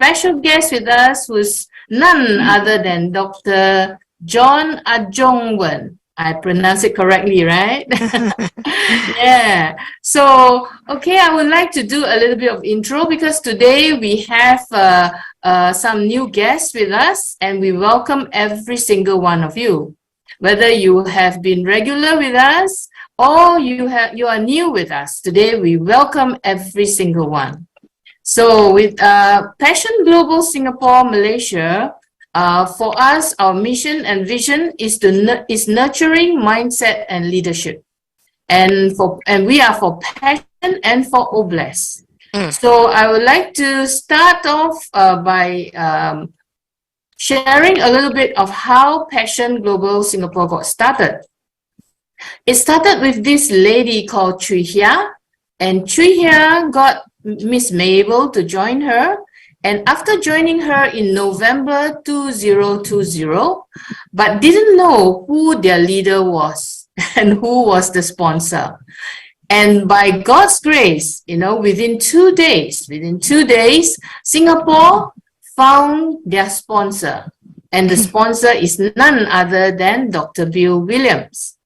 special guest with us who's none other than Dr. John Ajongwen. I pronounce it correctly, right? Yeah. So, okay, I would like to do a little bit of intro because today we have some new guests with us, and we welcome every single one of you. Whether you have been regular with us or you are new with us, today we welcome every single one. So with Passion Global Singapore, Malaysia, for us, our mission and vision is nurturing mindset and leadership, and we are for passion and for OBLES. So I would like to start off by sharing a little bit of how Passion Global Singapore got started. It started with this lady called Chui Hia, and Chui Hia got Miss Mabel to join her. And after joining her in November 2020, but didn't know who their leader was and who was the sponsor. And by God's grace, within 2 days, Singapore found their sponsor. And the sponsor is none other than Dr. Bill Williams.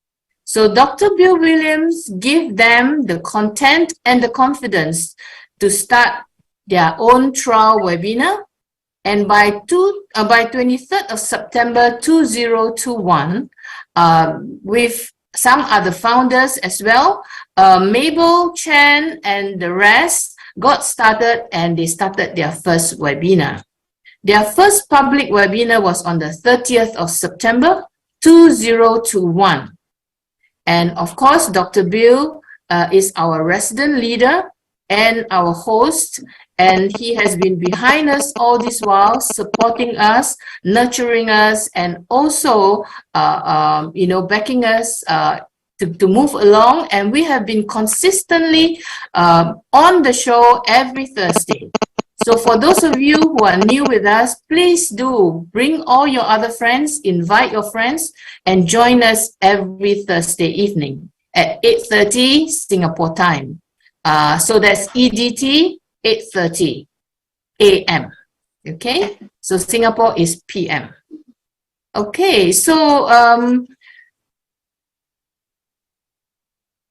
So Dr. Bill Williams gave them the content and the confidence to start their own trial webinar, and by 23rd of September 2021, with some other founders as well, Mabel, Chan, and the rest got started, and they started their first webinar. Their first public webinar was on the 30th of September 2021. And of course, Dr. Bill is our resident leader and our host, and he has been behind us all this while, supporting us, nurturing us, and also, backing us to move along. And we have been consistently on the show every Thursday. So for those of you who are new with us, please do bring all your other friends, invite your friends, and join us every Thursday evening at 8:30 Singapore time. So that's EDT 8:30 AM. Okay, so Singapore is PM. Okay, so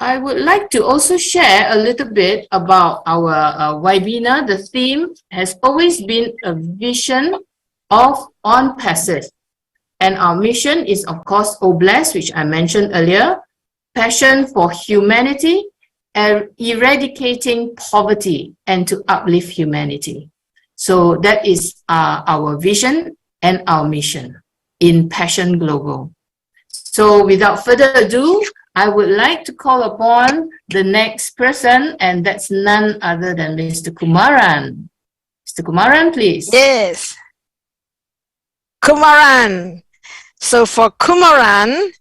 I would like to also share a little bit about our webinar. The theme has always been a vision of ONPASSIVE, and our mission is, of course, OBLES, which I mentioned earlier, passion for humanity, eradicating poverty, and to uplift humanity. So that is our vision and our mission in Passion Global. So without further ado, I would like to call upon the next person, and that's none other than Mr. Kumaran. Mr. Kumaran, please. Yes. Kumaran. So for Kumaran,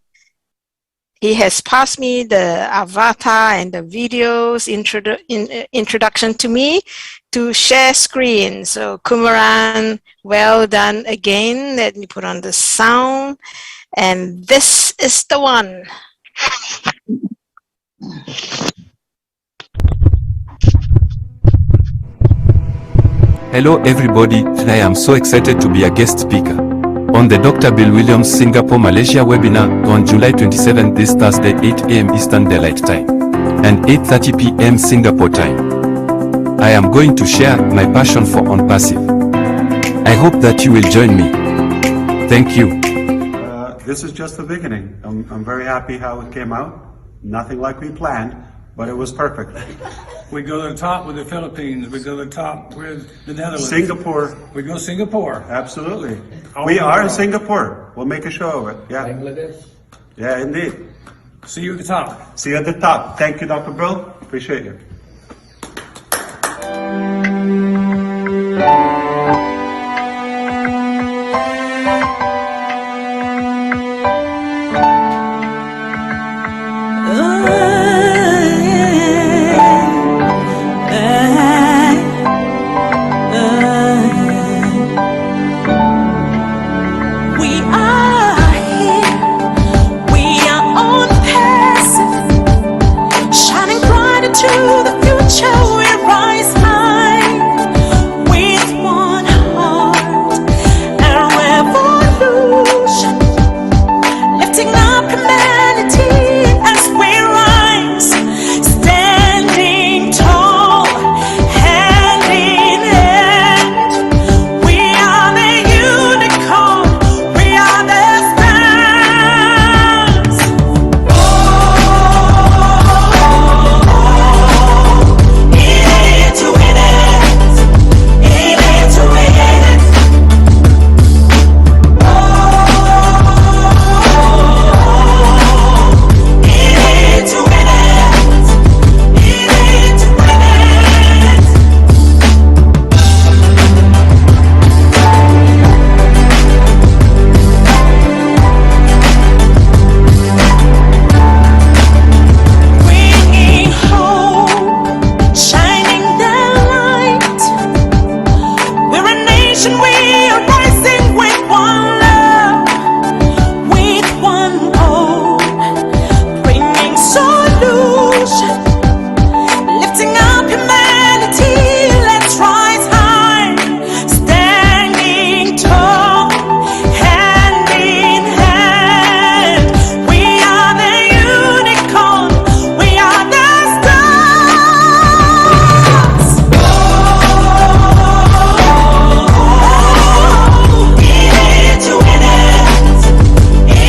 he has passed me the avatar and the videos introduction to me to share screen. So Kumaran, well done again. Let me put on the sound. And this is the one. Hello everybody, today I'm so excited to be a guest speaker on the Dr. Bill Williams Singapore Malaysia webinar on July 27th this Thursday 8 AM Eastern Daylight Time and 8:30 PM Singapore time. I am going to share my passion for ONPASSIVE. I hope that you will join me. Thank you. This is just the beginning. I'm very happy how it came out. Nothing like we planned, but it was perfect. We go to the top with the Philippines. We go to the top with the Netherlands. Singapore. We go Singapore. Absolutely. We are in Singapore. We'll make a show of it. Yeah. Bangladesh. Yeah, indeed. See you at the top. See you at the top. Thank you, Dr. Bill. Appreciate you. To the future we rise high with nation, we are rising with one love, with one goal, bringing solution, lifting up humanity. Let's rise high, standing tall, hand in hand. We are the unicorn, we are the stars. To win it, to win it, to win it.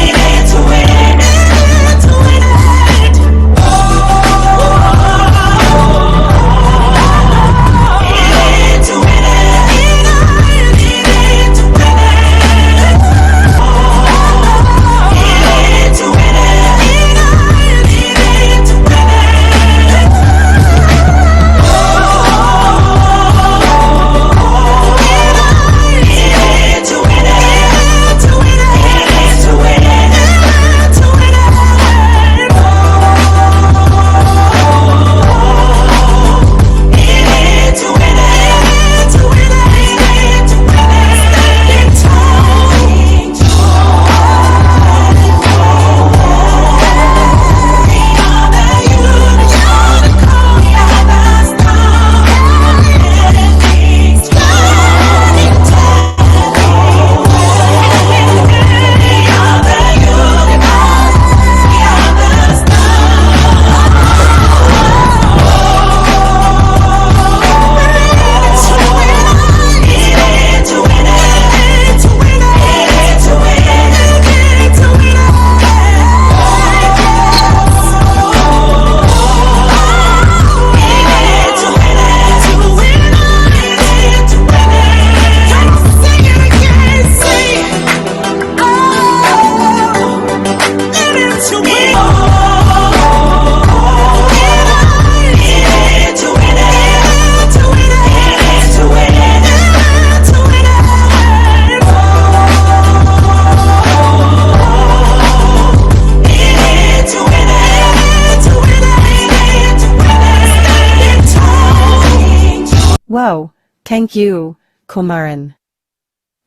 Wow, thank you, Kumaran.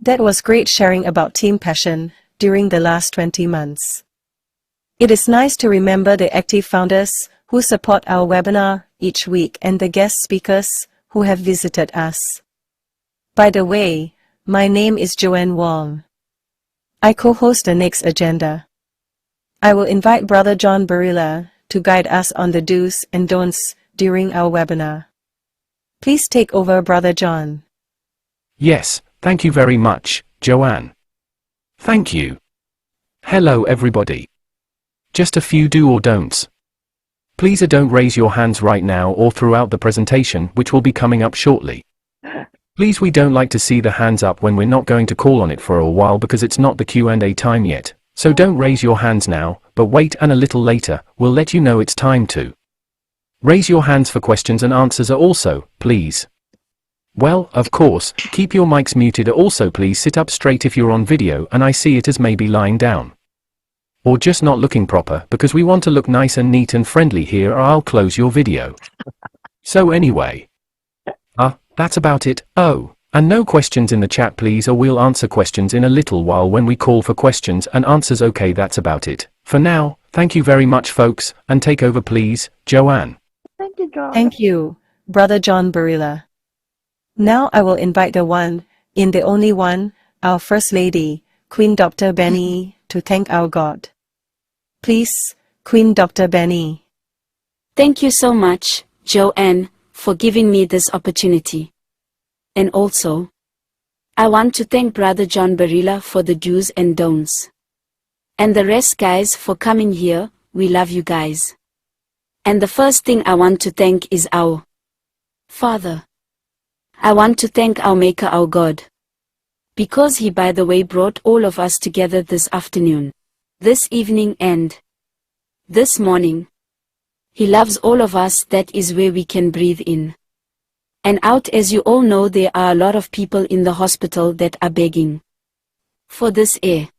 That was great sharing about team passion during the last 20 months. It is nice to remember the active founders who support our webinar each week and the guest speakers who have visited us. By the way, my name is Joanne Wong. I co-host the next agenda. I will invite Brother John Barilla to guide us on the do's and don'ts during our webinar. Please take over, Brother John. Yes, thank you very much, Joanne. Thank you. Hello everybody. Just a few do or don'ts. Please don't raise your hands right now or throughout the presentation, which will be coming up shortly. Please, we don't like to see the hands up when we're not going to call on it for a while because it's not the Q&A time yet. So don't raise your hands now, but wait, and a little later, we'll let you know it's time to raise your hands for questions and answers also, please. Well, of course, keep your mics muted. Also, please sit up straight if you're on video and I see it as maybe lying down. Or just not looking proper, because we want to look nice and neat and friendly here, or I'll close your video. So anyway. That's about it. Oh, and no questions in the chat please, or we'll answer questions in a little while when we call for questions and answers. Okay, that's about it. For now, thank you very much folks, and take over please, Joanne. Thank you, John. Thank you, Brother John Barilla. Now I will invite the one, in the only one, our First Lady, Queen Dr. Benny, to thank our God. Please, Queen Dr. Benny. Thank you so much, Joanne, for giving me this opportunity. And also, I want to thank Brother John Barilla for the do's and don'ts. And the rest guys for coming here, we love you guys. And the first thing I want to thank is our Father. I want to thank our Maker, our God. Because He, by the way, brought all of us together this afternoon, this evening and this morning. He loves all of us. That is where we can breathe in and out. As you all know, there are a lot of people in the hospital that are begging for this air.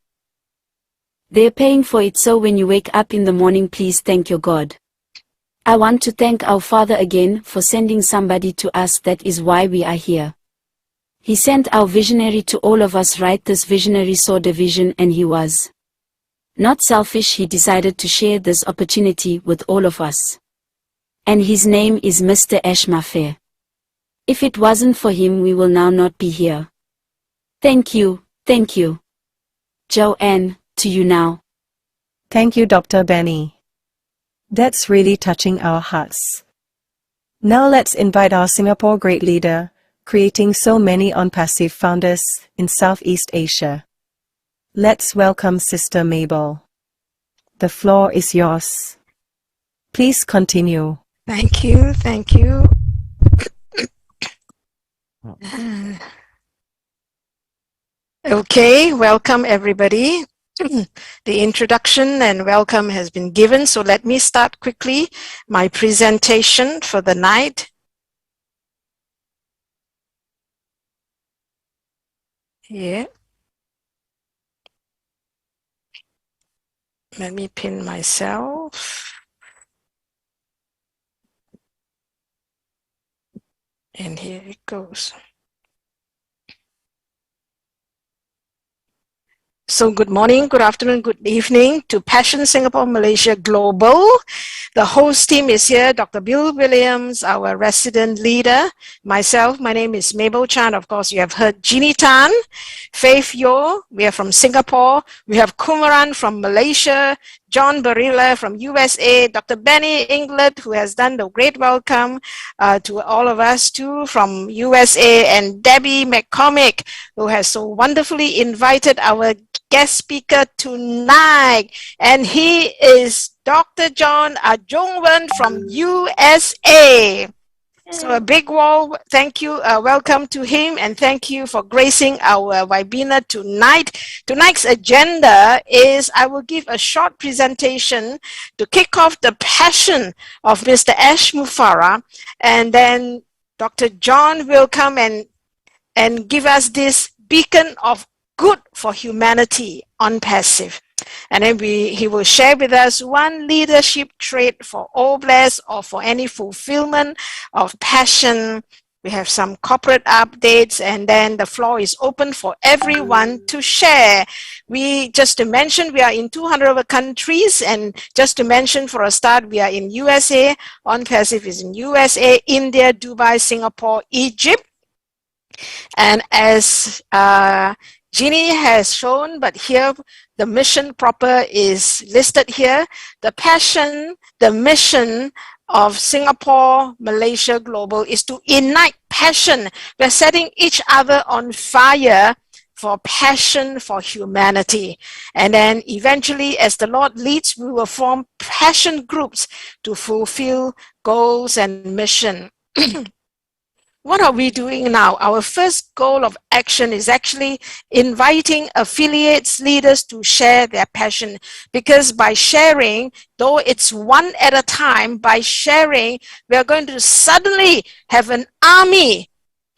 They're paying for it, so when you wake up in the morning, please thank your God. I want to thank our Father again for sending somebody to us. That is why we are here. He sent our visionary to all of us, right? This visionary saw the vision and he was not selfish. He decided to share this opportunity with all of us. And his name is Mr. Ash Mafe. If it wasn't for him, we will now not be here. Thank you, thank you. Joanne, to you now. Thank you, Dr. Benny. That's really touching our hearts. Now let's invite our Singapore great leader, creating so many ONPASSIVE founders in Southeast Asia. Let's welcome Sister Mabel. The floor is yours. Please continue. Thank you, thank you. Okay, welcome everybody. The introduction and welcome has been given, so let me start quickly my presentation for the night. Here. Let me pin myself. And here it goes. So good morning, good afternoon, good evening to Passion Singapore Malaysia Global. The host team is here, Dr. Bill Williams, our resident leader. Myself, my name is Mabel Chan. Of course, you have heard Jeannie Tan, Faith Yo, we are from Singapore. We have Kumaran from Malaysia, John Barilla from USA, Dr. Benny England, who has done the great welcome to all of us too from USA, and Debbie McCormick, who has so wonderfully invited our guest speaker tonight. And he is DrJohn Ajongwen from USA. So a big thank you, welcome to him, and thank you for gracing our webinar tonight. Tonight's agenda is I will give a short presentation to kick off the passion of Mr. Ash Mufara, and then Dr. John will come and give us this beacon of good for humanity on passive. And then he will share with us one leadership trait for all blessed or for any fulfillment of passion. We have some corporate updates, and then the floor is open for everyone to share. Just to mention, we are in 200 countries, and just to mention for a start, we are in USA. ONPASSIVE is in USA, India, Dubai, Singapore, Egypt. And as Jeannie has shown, but here the mission proper is listed here. The passion, the mission of Singapore, Malaysia Global is to ignite passion. We're setting each other on fire for passion for humanity. And then eventually, as the Lord leads, we will form passion groups to fulfill goals and mission. What are we doing now? Our first goal of action is actually inviting affiliates, leaders to share their passion. Because by sharing, though it's one at a time, by sharing, we are going to suddenly have an army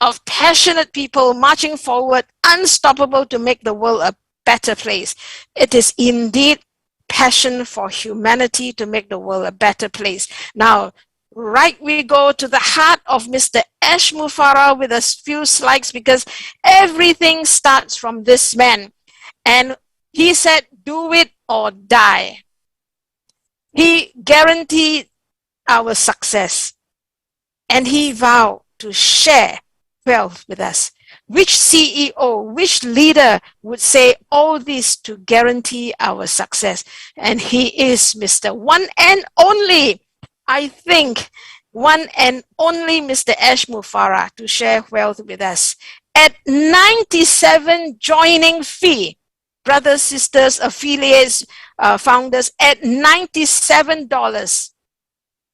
of passionate people marching forward, unstoppable, to make the world a better place. It is indeed passion for humanity to make the world a better place. Now, right, we go to the heart of Mr. Ash Mufara with a few slides, because everything starts from this man. And he said, do it or die. He guaranteed our success. And he vowed to share wealth with us. Which CEO, which leader would say all this to guarantee our success? And he is Mr. One and Only, I think, one and only Mr. Ash Mufara to share wealth with us. At 97 joining fee, brothers, sisters, affiliates, founders, at $97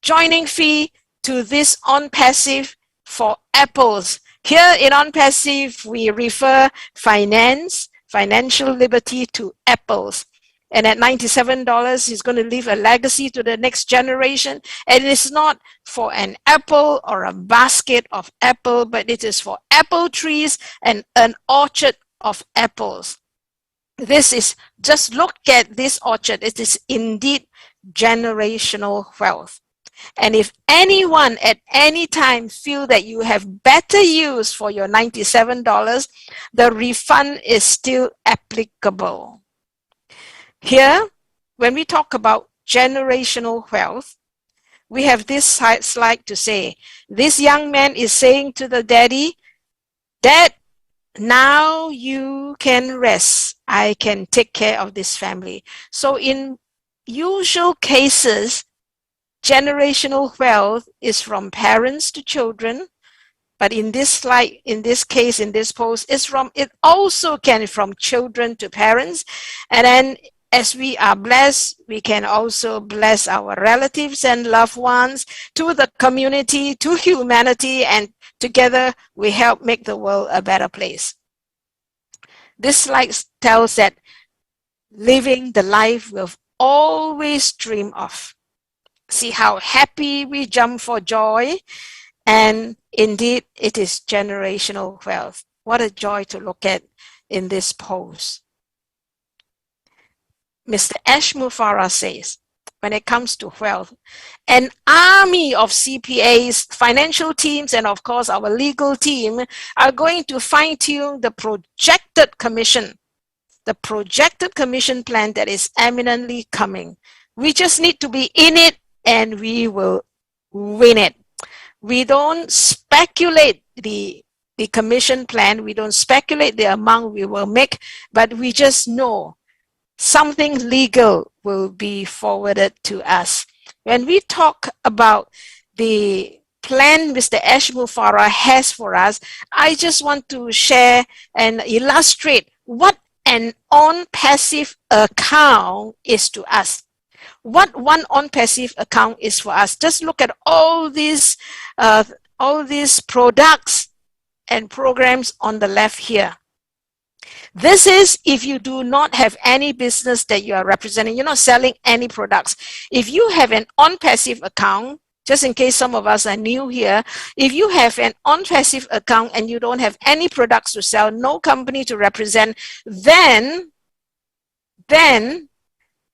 joining fee to this ONPASSIVE for apples. Here in ONPASSIVE, we refer financial liberty to apples. And at $97, he's going to leave a legacy to the next generation. And it's not for an apple or a basket of apple, but it is for apple trees and an orchard of apples. This is, just look at this orchard. It is indeed generational wealth. And if anyone at any time feel that you have better use for your $97, the refund is still applicable. Here, when we talk about generational wealth, we have this slide to say, this young man is saying to the daddy, Dad, now you can rest. I can take care of this family. So in usual cases, generational wealth is from parents to children. But in this slide, in this case, in this post, it also can from children to parents. And then as we are blessed, we can also bless our relatives and loved ones, to the community, to humanity, and together we help make the world a better place. This slide tells that living the life we've always dreamed of. See how happy we jump for joy. And indeed, it is generational wealth. What a joy to look at in this post. Mr. Ash Mufarah says, when it comes to wealth, an army of CPAs, financial teams, and of course our legal team are going to fine-tune the projected commission plan that is eminently coming. We just need to be in it and we will win it. We don't speculate the commission plan. We don't speculate the amount we will make, but we just know something legal will be forwarded to us. When we talk about the plan Mr. Ash Mufarah has for us, I just want to share and illustrate what an on-passive account is to us. What one on-passive account is for us. Just look at all these products and programs on the left here. This is if you do not have any business that you are representing, you're not selling any products. If you have an on-passive account, just in case some of us are new here, if you have an on-passive account and you don't have any products to sell, no company to represent, then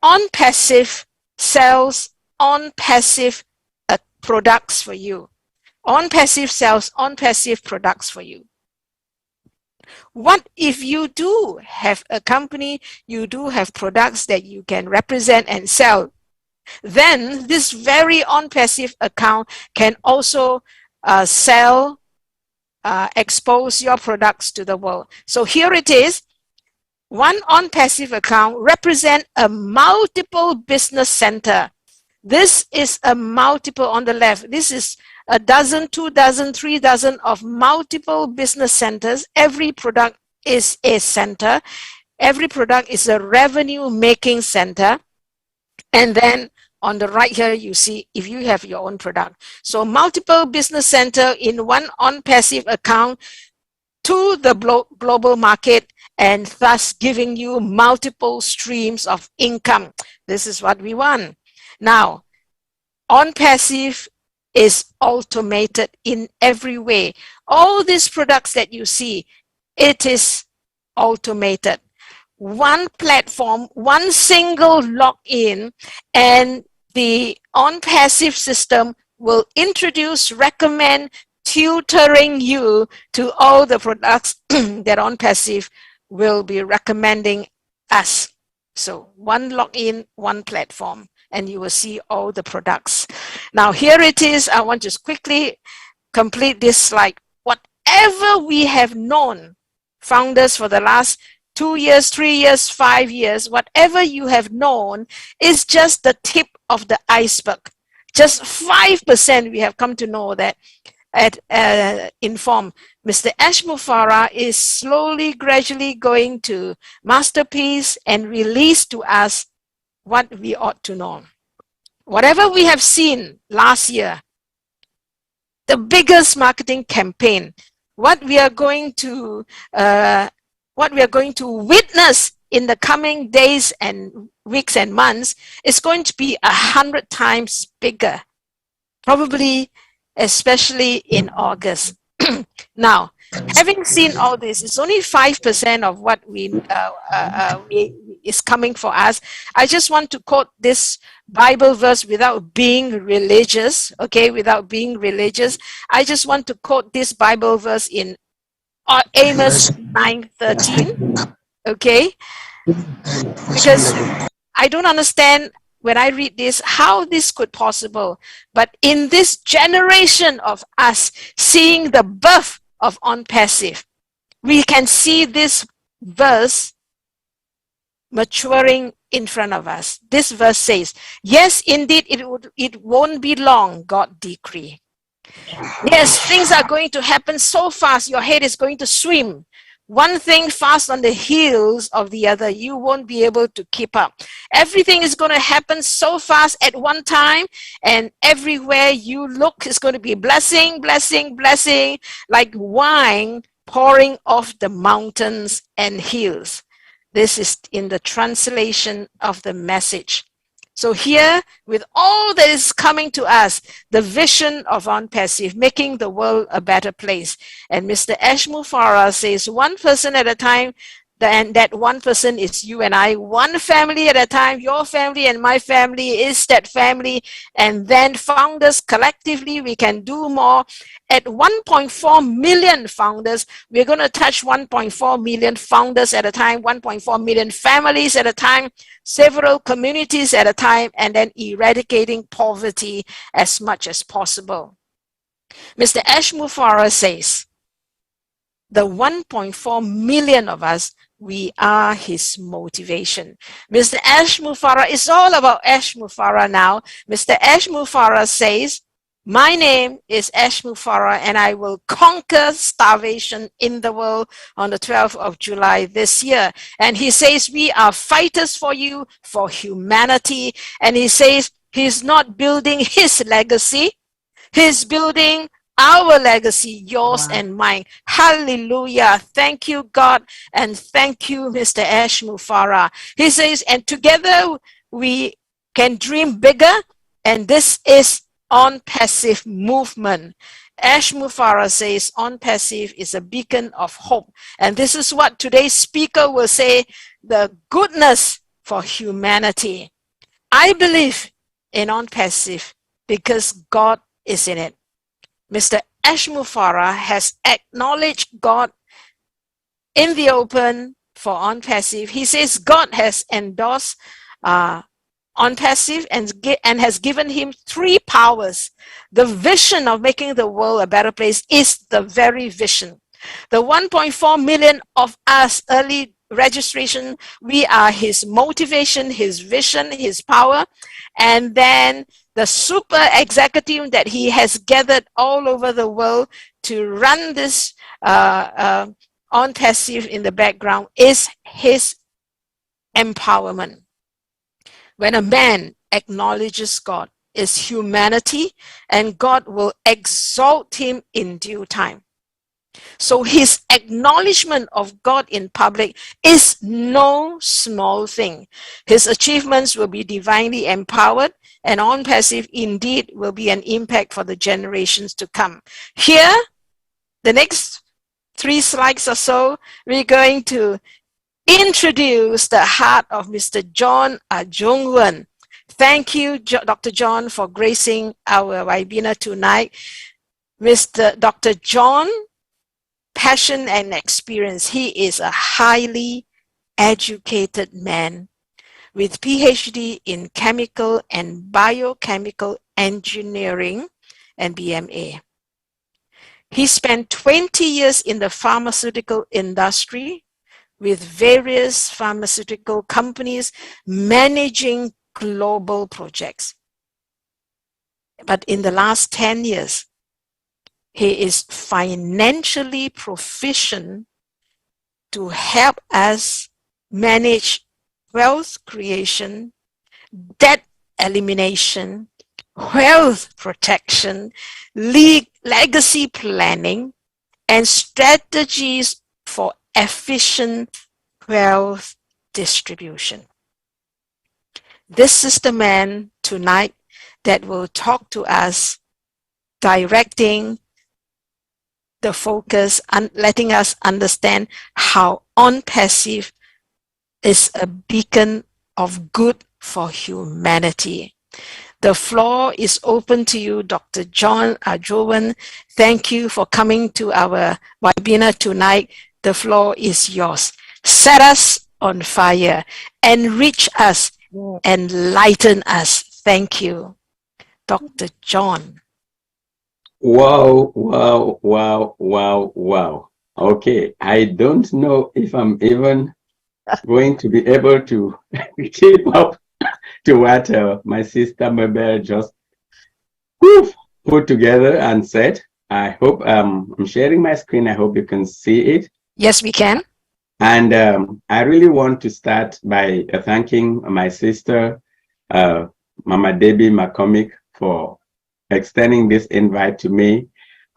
on-passive sells on-passive products for you. On-passive sells on-passive products for you. What if you do have a company, you do have products that you can represent and sell? Then this very on-passive account can also expose your products to the world. So here it is. One on-passive account represents a multiple business center. This is a multiple on the left. This is a dozen, 2 dozen, 3 dozen of multiple business centers. Every product is a center. Every product is a revenue making center. And then on the right here, you see if you have your own product. So multiple business center in one on-passive account to the global market, and thus giving you multiple streams of income. This is what we want. Now, on-passive is automated in every way. All these products that you see, it is automated. One platform, one single login, and the on-passive system will introduce, recommend, tutoring you to all the products that on-passive will be recommending us. So one login, one platform, and you will see all the products. Now here it is. I want to just quickly complete this slide. Whatever we have known, founders for the last 2 years, 3 years, 5 years, whatever you have known is just the tip of the iceberg. Just 5% we have come to know that Inform. Mr. Ash Mufarah is slowly, gradually going to masterpiece and release to us what we ought to know. Whatever we have seen last year, the biggest marketing campaign, what we are going to witness in the coming days and weeks and months is going to be 100 times bigger, probably especially in August. Now, Having seen all this, it's only 5% of what is coming for us. I just want to quote this Bible verse without being religious, okay, without being religious. I just want to quote this Bible verse in Amos 9:13, okay, because I don't understand when I read this how this could possible. But in this generation of us seeing the birth of ONPASSIVE, we can see this verse maturing in front of us. This verse says, yes, indeed, it won't be long, God decree. Yes, things are going to happen so fast, your head is going to swim. One thing fast on the heels of the other, you won't be able to keep up. Everything is going to happen so fast at one time, and everywhere you look is going to be blessing, blessing, blessing, like wine pouring off the mountains and hills. This is in the translation of the Message. So here, with all that is coming to us, the vision of ONPASSIVE, making the world a better place. And Mr. Ashmu Farah says, one person at a time, and that one person is you and I, one family at a time. Your family and my family is that family. And then founders collectively, we can do more. At 1.4 million founders, we're going to touch 1.4 million founders at a time, 1.4 million families at a time, several communities at a time, and then eradicating poverty as much as possible. Mr. Ashmu Farah says, the 1.4 million of us, we are his motivation. Mr. Ashmu Farah, it's all about Ashmu Farah now. Mr. Ashmu Farah says, my name is Ashmu Farah, and I will conquer starvation in the world on the 12th of July this year. And he says, we are fighters for you, for humanity. And he says, he's not building his legacy, he's building our legacy, yours and mine. Hallelujah. Thank you, God, and thank you, Mr. Ashmu Farah. He says, and together we can dream bigger, and this is ONPASSIVE movement. Ashmu Farah says ONPASSIVE is a beacon of hope. And this is what today's speaker will say, the goodness for humanity. I believe in ONPASSIVE because God is in it. Mr. Ashmu Farah has acknowledged God in the open for ONPASSIVE. He says God has endorsed ONPASSIVE and has given him 3 powers. The vision of making the world a better place is the very vision. The 1.4 million of us early registration, we are his motivation, his vision, his power, and then the super executive that he has gathered all over the world to run this ONPASSIVE in the background is his empowerment. When a man acknowledges God is humanity, and God will exalt him in due time. So his acknowledgement of God in public is no small thing. His achievements will be divinely empowered, and ONPASSIVE indeed will be an impact for the generations to come. Here, the next 3 slides or so, we're going to introduce the heart of Mr. John Ajongwen. Thank you, Dr. John, for gracing our webinar tonight. Dr. John, passion and experience. He is a highly educated man with PhD in chemical and biochemical engineering and BMA. He spent 20 years in the pharmaceutical industry with various pharmaceutical companies managing global projects. But in the last 10 years, he is financially proficient to help us manage wealth creation, debt elimination, wealth protection, legacy planning, and strategies for efficient wealth distribution. This is the man tonight that will talk to us, directing the focus and letting us understand how ONPASSIVE is a beacon of good for humanity. The floor is open to you, Dr. John Ajongwen. Thank you for coming to our webinar tonight. The floor is yours. Set us on fire, enrich us, enlighten us. Thank you, Dr. John. Wow, wow, wow, wow, wow. Okay, I don't know if I'm even going to be able to keep up to what my sister Mabel just put together and said. I hope I'm sharing my screen. I hope you can see it. Yes, we can. And I really want to start by thanking my sister, Mama Debbie McCormick, for extending this invite to me.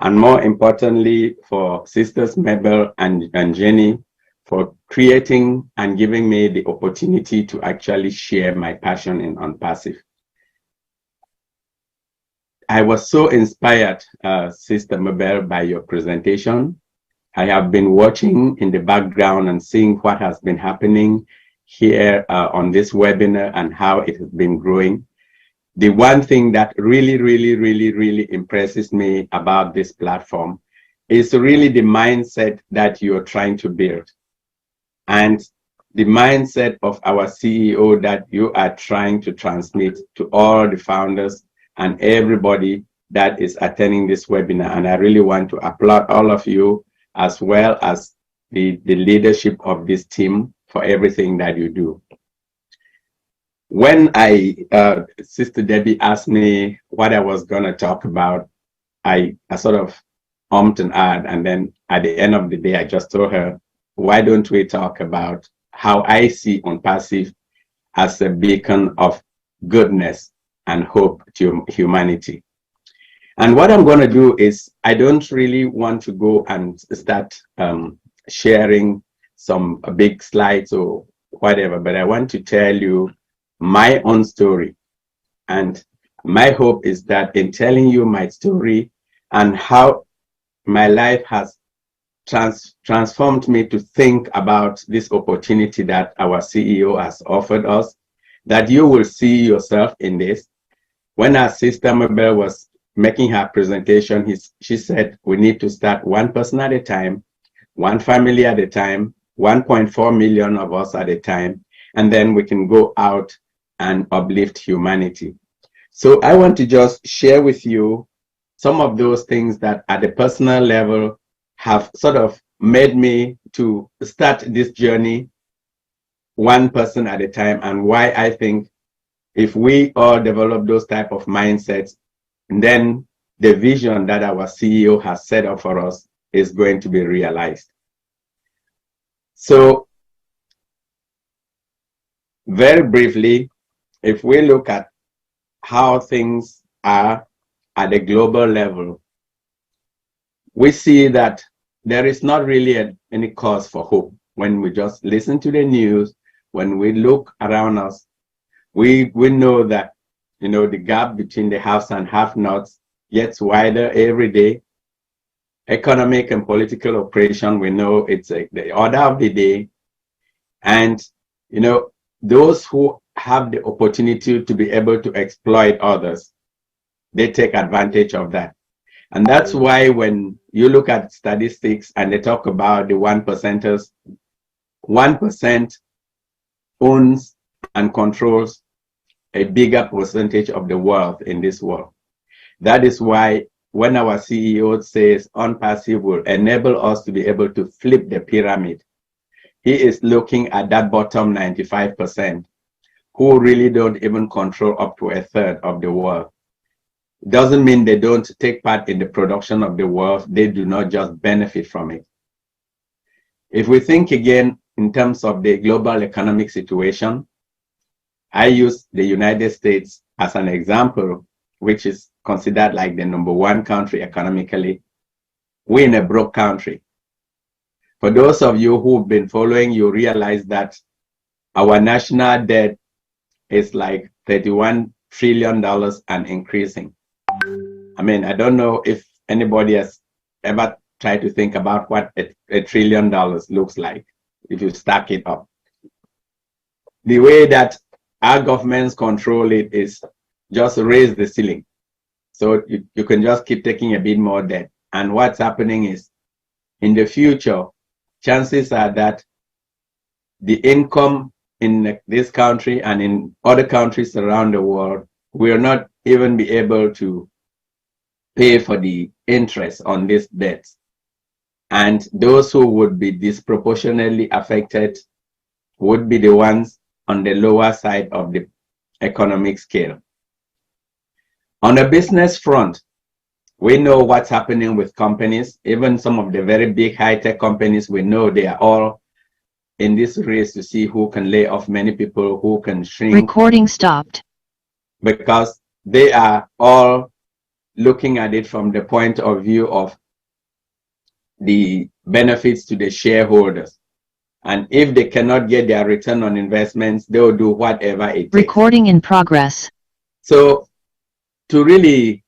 And more importantly, for Sisters Mabel and Jenny for creating and giving me the opportunity to actually share my passion in ONPASSIVE. I was so inspired, Sister Mabel, by your presentation. I have been watching in the background and seeing what has been happening here on this webinar and how it has been growing. The one thing that really impresses me about this platform is really the mindset that you're trying to build, and the mindset of our CEO that you are trying to transmit to all the founders and everybody that is attending this webinar. And I really want to applaud all of you, as well as the leadership of this team, for everything that you do. When Sister Debbie asked me what I was going to talk about, I sort of umped and ahed, and then at the end of the day, I just told her, why don't we talk about how I see ONPASSIVE as a beacon of goodness and hope to humanity. And what I'm going to do is, I don't really want to go and start sharing some big slides or whatever, but I want to tell you my own story. And my hope is that in telling you my story and how my life has transformed me to think about this opportunity that our CEO has offered us, that you will see yourself in this. When our sister Mabel was making her presentation, she said, we need to start one person at a time, one family at a time, 1.4 million of us at a time, and then we can go out and uplift humanity. So I want to just share with you some of those things that at the personal level have sort of made me to start this journey one person at a time, and why I think if we all develop those type of mindsets, then the vision that our CEO has set up for us is going to be realized. So very briefly, if we look at how things are at a global level, we see that there is not really any cause for hope. When we just listen to the news, when we look around us, we know that, you know, the gap between the haves and have-nots gets wider every day. Economic and political oppression, we know it's the order of the day. And, you know, those who have the opportunity to be able to exploit others, they take advantage of that. And that's why when you look at statistics and they talk about the 1%ers, 1% owns and controls a bigger percentage of the wealth in this world. That is why when our CEO says ONPASSIVE will enable us to be able to flip the pyramid, he is looking at that bottom 95% who really don't even control up to a third of the world. Doesn't mean they don't take part in the production of the wealth. They do not just benefit from it. If we think again in terms of the global economic situation, I use the United States as an example, which is considered like the #1 country economically. We're in a broke country. For those of you who've been following, you realize that our national debt is like $31 trillion and increasing. I mean, I don't know if anybody has ever try to think about what $1 trillion looks like if you stack it up. The way that our governments control it is just raise the ceiling. So you can just keep taking a bit more debt. And what's happening is, in the future, chances are that the income in this country and in other countries around the world will not even be able to pay for the interest on these debts. And those who would be disproportionately affected would be the ones on the lower side of the economic scale. On a business front, we know what's happening with companies. Even some of the very big high-tech companies, we know they are all in this race to see who can lay off many people, who can shrink. Recording stopped. Because they are all looking at it from the point of view of the benefits to the shareholders. And if they cannot get their return on investments, they will do whatever it takes. Recording in progress. So to really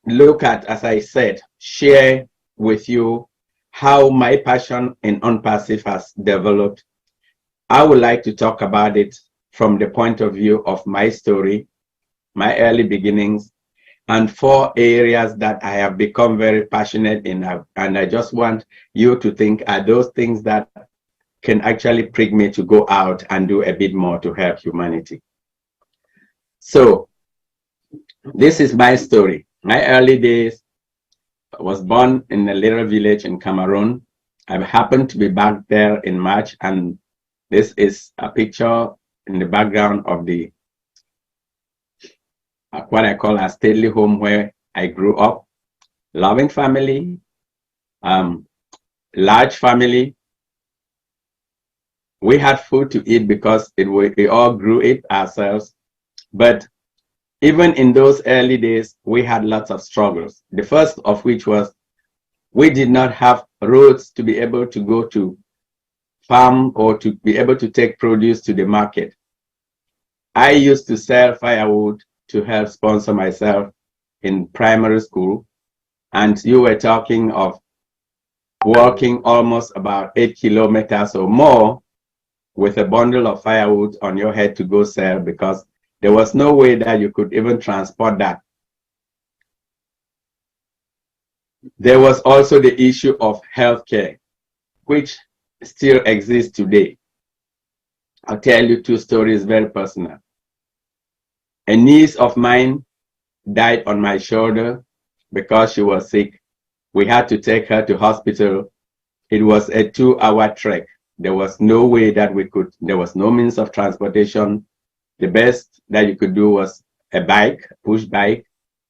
look at, as I said, share with you how my passion in ONPASSIVE has developed, I would like to talk about it from the point of view of my story, my early beginnings, and 4 areas that I have become very passionate in. And I just want you to think, are those things that can actually prick me to go out and do a bit more to help humanity. So this is my story. My early days, I was born in a little village in Cameroon. I happened to be back there in March, and this is a picture in the background of the what I call a stately home where I grew up. Loving family, large family. We had food to eat because we all grew it ourselves. But even in those early days, we had lots of struggles. The first of which was we did not have roads to be able to go to farm or to be able to take produce to the market. I used to sell firewood to help sponsor myself in primary school. And you were talking of walking almost about 8 kilometers or more with a bundle of firewood on your head to go sell, because there was no way that you could even transport that. There was also the issue of healthcare, which still exists today. I'll tell you 2 stories, very personal. A niece of mine died on my shoulder because she was sick. We had to take her to hospital. It was a 2-hour trek. There was no way that we could, there was no means of transportation. The best that you could do was a bike, push bike,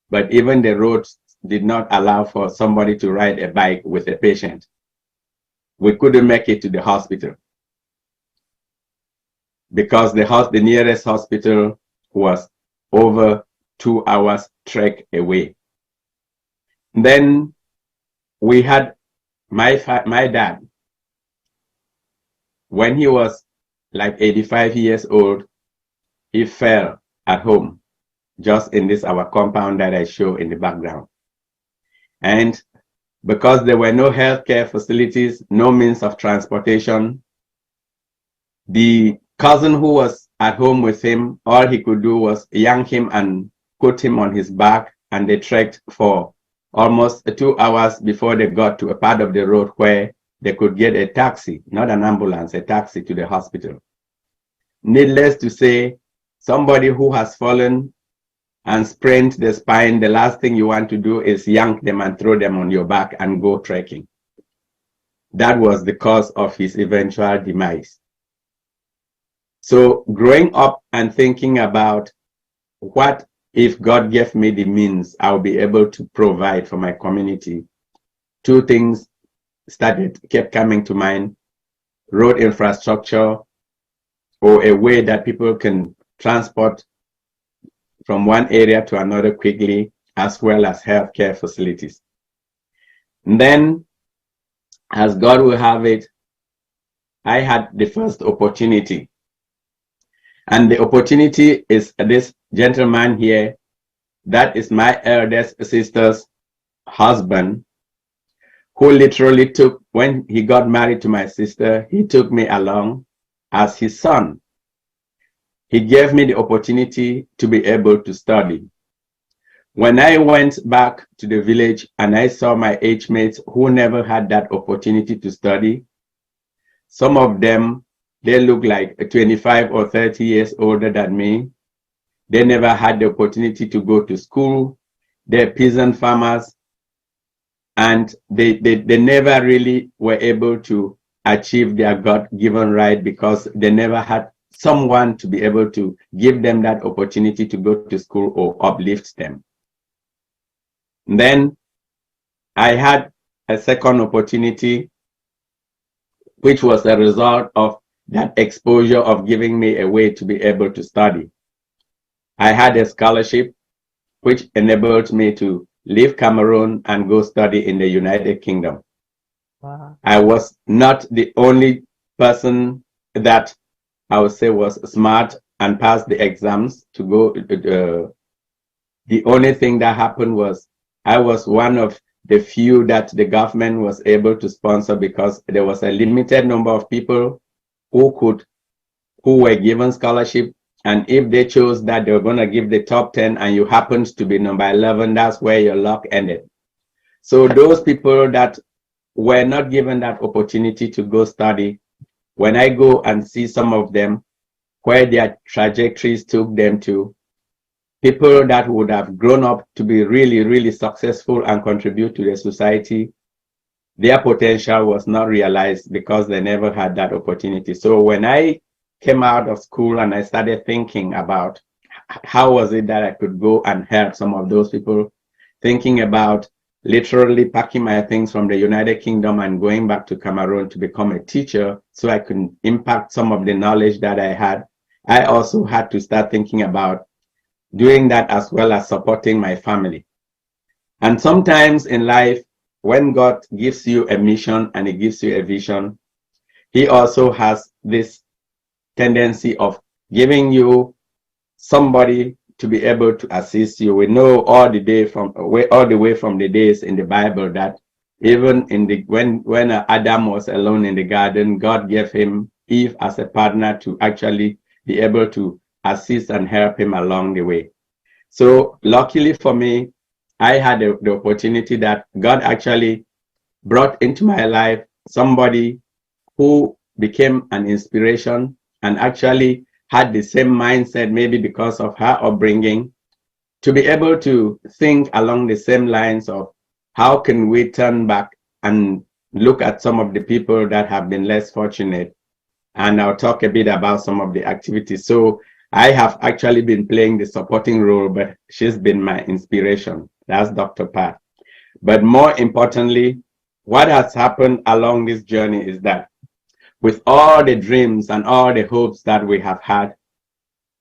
but even the roads did not allow for somebody to ride a bike with a patient. We couldn't make it to the hospital because the nearest hospital was over 2 hours trek away. Then we had my dad. When he was like 85 years old, he fell at home, just in this our compound that I show in the background. And because there were no healthcare facilities, no means of transportation, the cousin who was at home with him, all he could do was yank him and put him on his back, and they trekked for almost 2 hours before they got to a part of the road where they could get a taxi, not an ambulance, a taxi to the hospital. Needless to say, somebody who has fallen and sprained the spine, the last thing you want to do is yank them and throw them on your back and go trekking. That was the cause of his eventual demise. So growing up and thinking about what if God gave me the means, I'll be able to provide for my community. 2 things kept coming to mind: road infrastructure, or a way that people can transport from one area to another quickly, as well as healthcare facilities. And then, as God will have it, I had the first opportunity. And the opportunity is this gentleman here. That is my eldest sister's husband, who literally took, when he got married to my sister, he took me along as his son. He gave me the opportunity to be able to study. When I went back to the village and I saw my age mates who never had that opportunity to study, some of them, they look like 25 or 30 years older than me. They never had the opportunity to go to school. They're peasant farmers, and they never really were able to achieve their God-given right because they never had someone to be able to give them that opportunity to go to school or uplift them. Then I had a second opportunity, which was a result of that exposure of giving me a way to be able to study. I had a scholarship which enabled me to leave Cameroon and go study in the United Kingdom. Wow. I was not the only person that I would say was smart and passed the exams to go. The only thing that happened was I was one of the few that the government was able to sponsor because there was a limited number of people who were given scholarship. And if they chose that they were going to give the top 10 and you happened to be number 11, that's where your luck ended. So those people that were not given that opportunity to go study, when I go and see some of them, where their trajectories took them to, people that would have grown up to be really, really successful and contribute to the society, their potential was not realized because they never had that opportunity. So when I came out of school and I started thinking about how was it that I could go and help some of those people, thinking about literally packing my things from the United Kingdom and going back to Cameroon to become a teacher so I could impact some of the knowledge that I had, I also had to start thinking about doing that as well as supporting my family. And sometimes in life, when God gives you a mission and He gives you a vision, He also has this tendency of giving you somebody to be able to assist you. We know all the way from the days in the Bible that even in the when Adam was alone in the garden, God gave him Eve as a partner to actually be able to assist and help him along the way. So luckily for me, I had the opportunity that God actually brought into my life somebody who became an inspiration and actually had the same mindset, maybe because of her upbringing, to be able to think along the same lines of how can we turn back and look at some of the people that have been less fortunate. And I'll talk a bit about some of the activities. So I have actually been playing the supporting role, but she's been my inspiration. That's Dr. Pat. But more importantly, what has happened along this journey is that with all the dreams and all the hopes that we have had,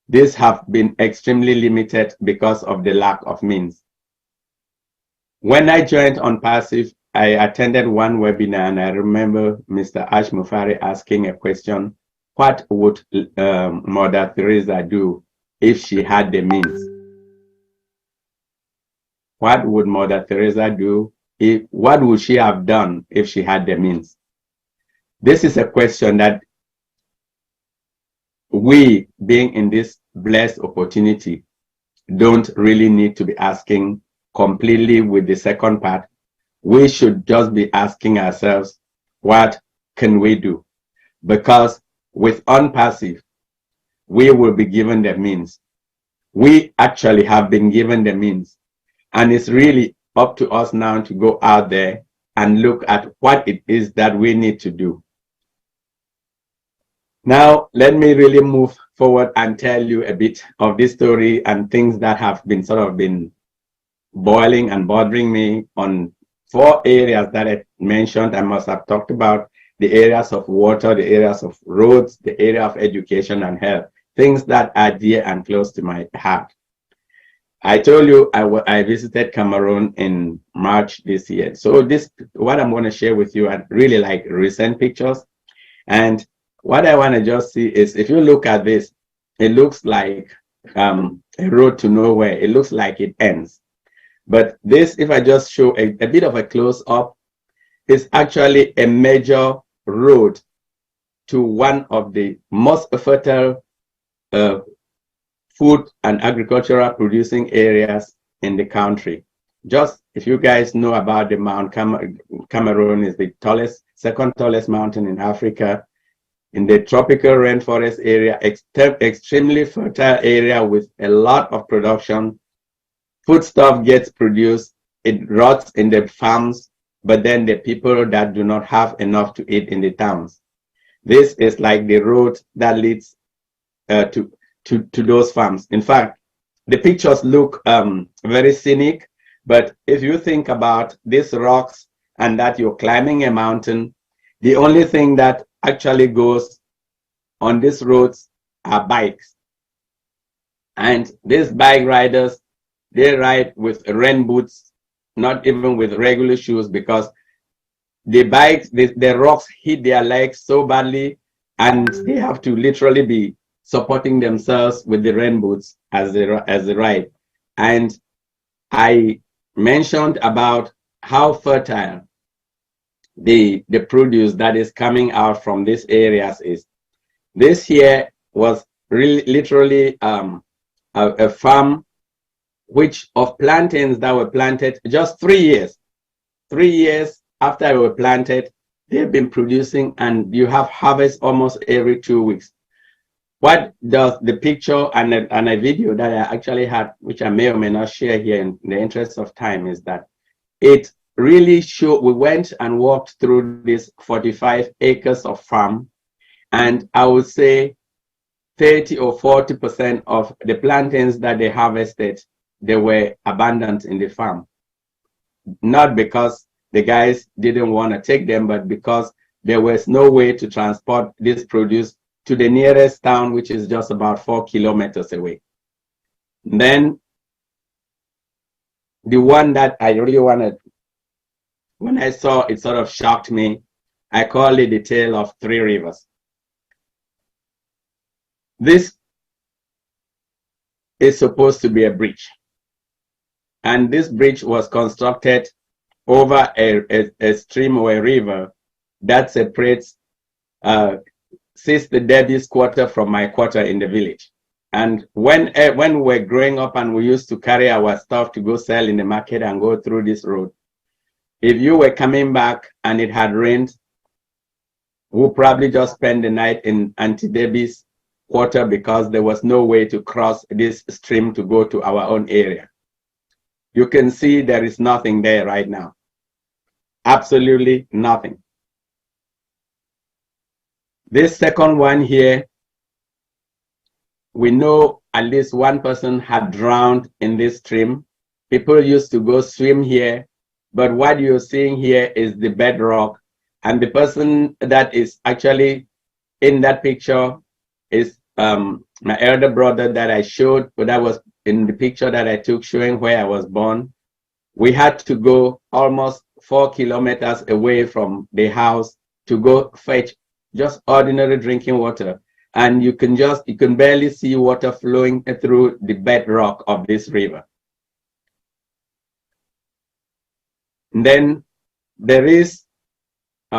these have been extremely limited because of the lack of means. When I joined ONPASSIVE, I attended one webinar and I remember Mr. Ash Mufari asking a question, what would Mother Teresa do if she had the means? What would Mother Teresa do? What would she have done if she had the means? This is a question that we, being in this blessed opportunity, don't really need to be asking completely with the second part. We should just be asking ourselves, what can we do? Because with ONPASSIVE, we will be given the means. We actually have been given the means. And it's really up to us now to go out there and look at what it is that we need to do. Now, let me really move forward and tell you a bit of this story and things that have been sort of been boiling and bothering me on 4 areas that I mentioned. I must have talked about the areas of water, the areas of roads, the area of education and health, things that are dear and close to my heart. I told you I visited Cameroon in March this year. So what I'm going to share with you are really like recent pictures. And what I want to just see is, if you look at this, it looks like a road to nowhere. It looks like it ends. But this, if I just show a bit of a close-up, is actually a major road to one of the most fertile food and agricultural producing areas in the country. Just if you guys know about the Mount Cameroon is the second tallest mountain in Africa, in the tropical rainforest area, extremely fertile area with a lot of production. Foodstuff gets produced, it rots in the farms, but then the people that do not have enough to eat in the towns. This is like the road that leads to those farms. In fact, the pictures look very scenic, but if you think about these rocks and that you're climbing a mountain, the only thing that actually goes on these roads are bikes. And these bike riders, they ride with rain boots, not even with regular shoes, because the bikes, the rocks hit their legs so badly, and they have to literally be supporting themselves with the rain boots as they ride. And I mentioned about how fertile the produce that is coming out from these areas is. This here was really literally a farm which of plantains that were planted just 3 years. 3 years after they were planted, they've been producing, and you have harvest almost every 2 weeks. What does the picture and a video that I actually had, which I may or may not share here in the interest of time, is that it really showed, we went and walked through this 45 acres of farm, and I would say 30 or 40% of the plantains that they harvested, they were abandoned in the farm. Not because the guys didn't want to take them, but because there was no way to transport this produce to the nearest town, which is just about 4 kilometers away. Then the one that I really wanted, when I saw it, sort of shocked me. I call it the tale of 3 rivers. This is supposed to be a bridge. And this bridge was constructed over a stream or a river that separates Sister Debbie's quarter from my quarter in the village. And when we were growing up and we used to carry our stuff to go sell in the market and go through this road, if you were coming back and it had rained, we'll probably just spend the night in Auntie Debbie's quarter because there was no way to cross this stream to go to our own area. You can see there is nothing there right now. Absolutely nothing. This second one here, we know at least one person had drowned in this stream. People used to go swim here, but what you're seeing here is the bedrock. And the person that is actually in that picture is my elder brother that I showed, but that was in the picture that I took showing where I was born. We had to go almost 4 kilometers away from the house to go fetch just ordinary drinking water. And you can barely see water flowing through the bedrock of this river. And then there is,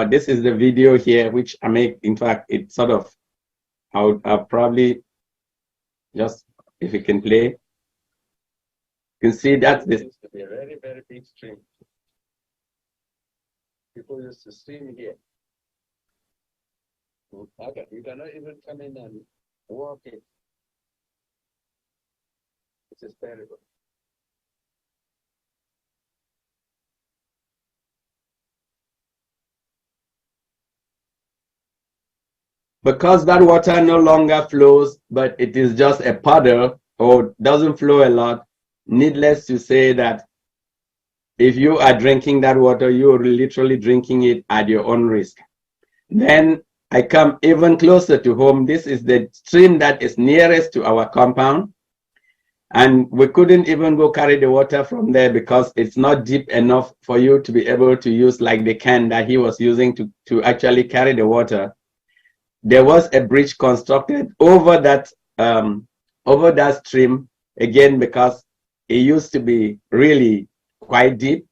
this is the video here, which I make, in fact, it's sort of, I'll probably just, if you can play, you can see that this is a very, very big stream. People used to swim here. Okay, you cannot even come in and walk it. This is terrible. Because that water no longer flows, but it is just a puddle or doesn't flow a lot, needless to say that if you are drinking that water, you are literally drinking it at your own risk. Then I come even closer to home. This is the stream that is nearest to our compound. And we couldn't even go carry the water from there because it's not deep enough for you to be able to use like the can that he was using to actually carry the water. There was a bridge constructed over that stream, again, because it used to be really quite deep.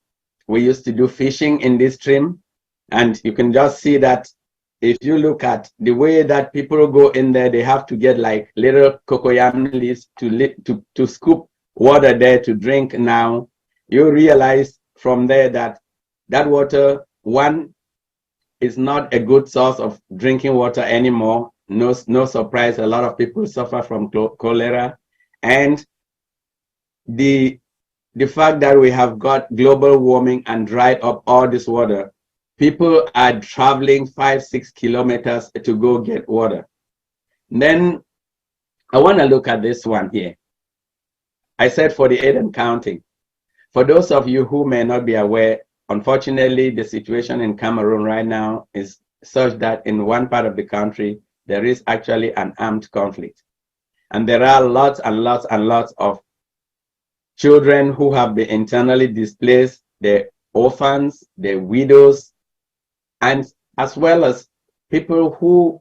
We used to do fishing in this stream. And you can just see that if you look at the way that people go in there, they have to get like little cocoyam leaves to scoop water there to drink. Now you realize from there that that water, one, is not a good source of drinking water anymore. No surprise, a lot of people suffer from cholera. And the fact that we have got global warming and dried up all this water, people are traveling 5-6 kilometers to go get water. Then I want to look at this one here. I said 48 and counting. For those of you who may not be aware, unfortunately, the situation in Cameroon right now is such that in one part of the country, there is actually an armed conflict. And there are lots and lots and lots of children who have been internally displaced, the orphans, the widows, and as well as people who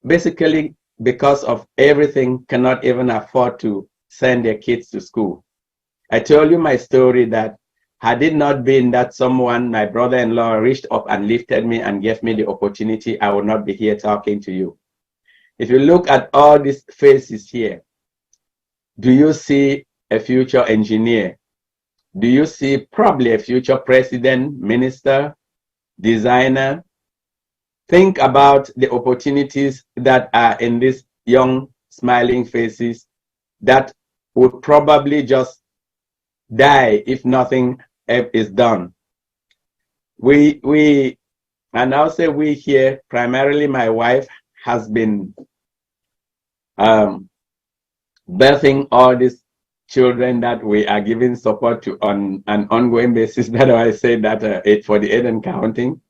basically, because of everything, cannot even afford to send their kids to school. I told you my story that had it not been that someone, my brother-in-law, reached up and lifted me and gave me the opportunity, I would not be here talking to you. If you look at all these faces here, do you see a future engineer? Do you see probably a future president, minister, designer? Think about the opportunities that are in these young, smiling faces that would probably just die if nothing is done. And I'll say we here, primarily my wife, has been birthing all these children that we are giving support to on an ongoing basis. That's why I say that 848 and counting.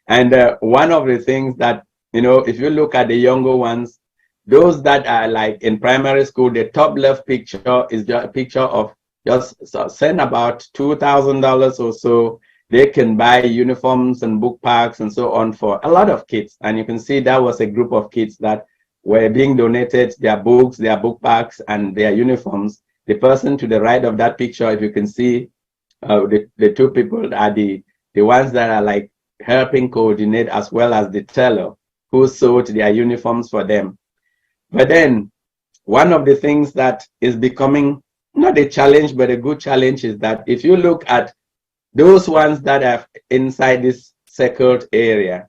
And one of the things that, you know, if you look at the younger ones, those that are like in primary school, the top left picture is just a picture of just send about $2,000 or so. They can buy uniforms and book packs and so on for a lot of kids. And you can see that was a group of kids that were being donated their books, their book packs, and their uniforms. The person to the right of that picture, if you can see, the two people are the ones that are like helping coordinate, as well as the teller who sewed their uniforms for them. But then one of the things that is becoming not a challenge, but a good challenge is that if you look at those ones that are inside this circled area,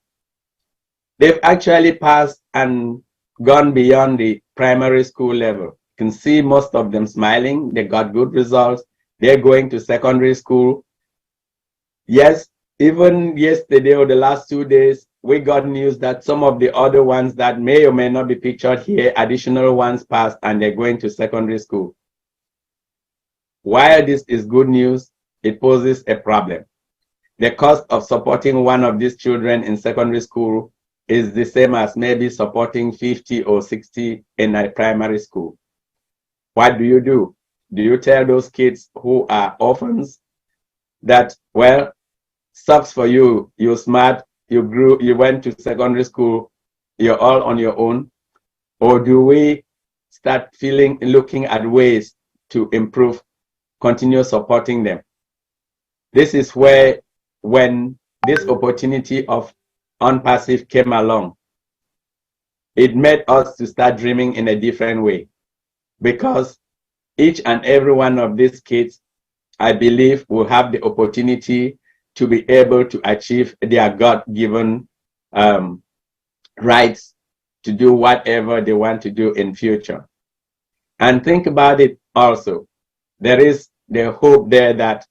they've actually passed and gone beyond the primary school level. You can see most of them smiling. They got good results. They're going to secondary school. Yes, even yesterday or the last 2 days, we got news that some of the other ones that may or may not be pictured here, additional ones passed and they're going to secondary school. While this is good news, it poses a problem. The cost of supporting one of these children in secondary school is the same as maybe supporting 50 or 60 in a primary school. What do? Do you tell those kids who are orphans that, well, sucks for you, you're smart, you grew, you went to secondary school, you're all on your own? Or do we start looking at ways to improve, continue supporting them? This is where, when this opportunity of ONPASSIVE came along, it made us to start dreaming in a different way, because each and every one of these kids, I believe, will have the opportunity to be able to achieve their God-given rights to do whatever they want to do in future. And think about it also. There is the hope there that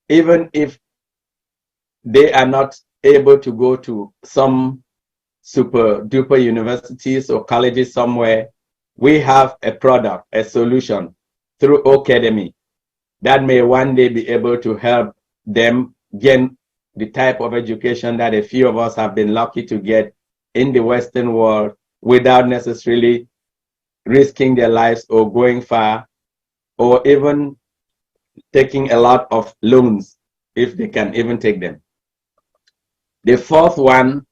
even if they are not able to go to some super duper universities or colleges somewhere, we have a product, a solution through Academy that may one day be able to help them gain the type of education that a few of us have been lucky to get in the Western world without necessarily risking their lives or going far, or even taking a lot of loans if they can even take them. The fourth one,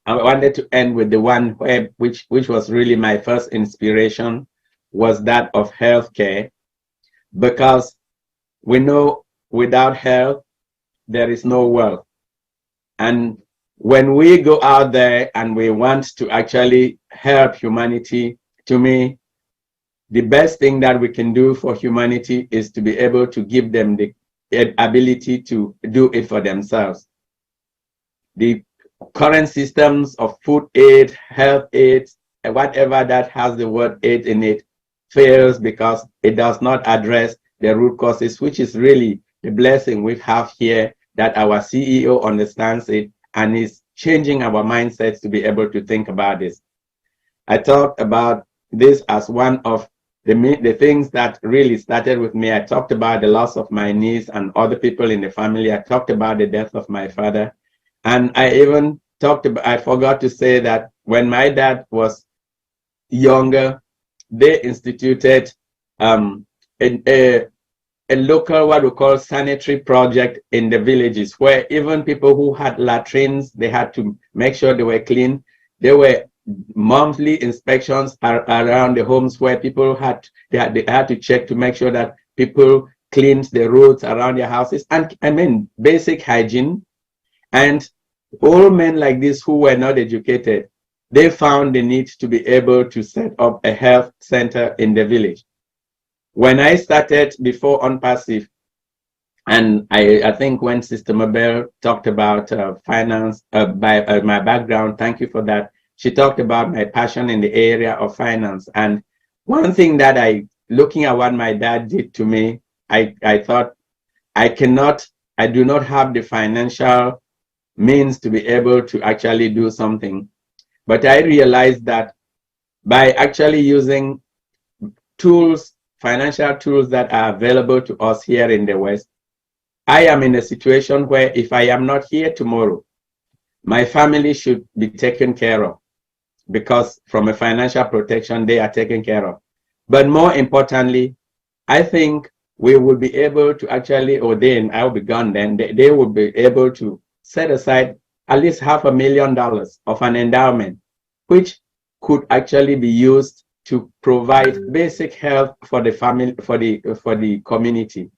I wanted to end with the one which was really my first inspiration, was that of healthcare, because we know without health, there is no wealth. And when we go out there and we want to actually help humanity, to me, the best thing that we can do for humanity is to be able to give them the ability to do it for themselves. The current systems of food aid, health aid, whatever that has the word aid in it, fails because it does not address the root causes, which is really the blessing we have here, that our CEO understands it and is changing our mindsets to be able to think about this. I talked about this as one of the things that really started with me. I talked about the loss of my niece and other people in the family. I talked about the death of my father. And I even talked about, I forgot to say that when my dad was younger, they instituted a local, what we call sanitary project in the villages, where even people who had latrines, they had to make sure they were clean. There were monthly inspections around the homes where people they had to check to make sure that people cleaned the roads around their houses. And I mean, basic hygiene. And old men like this who were not educated, they found the need to be able to set up a health center in the village. When I started before ONPASSIVE, and I think when Sister Mabel talked about finance, my background, thank you for that. She talked about my passion in the area of finance. And one thing that looking at what my dad did to me, I thought I do not have the financial means to be able to actually do something. But I realized that by actually using tools, financial tools that are available to us here in the West, I am in a situation where if I am not here tomorrow, my family should be taken care of, because from a financial protection, they are taken care of. But more importantly, I think we will be able to actually, or then I'll be gone then, they will be able to set aside at least $500,000 of an endowment, which could actually be used to provide basic health for the family, for the community.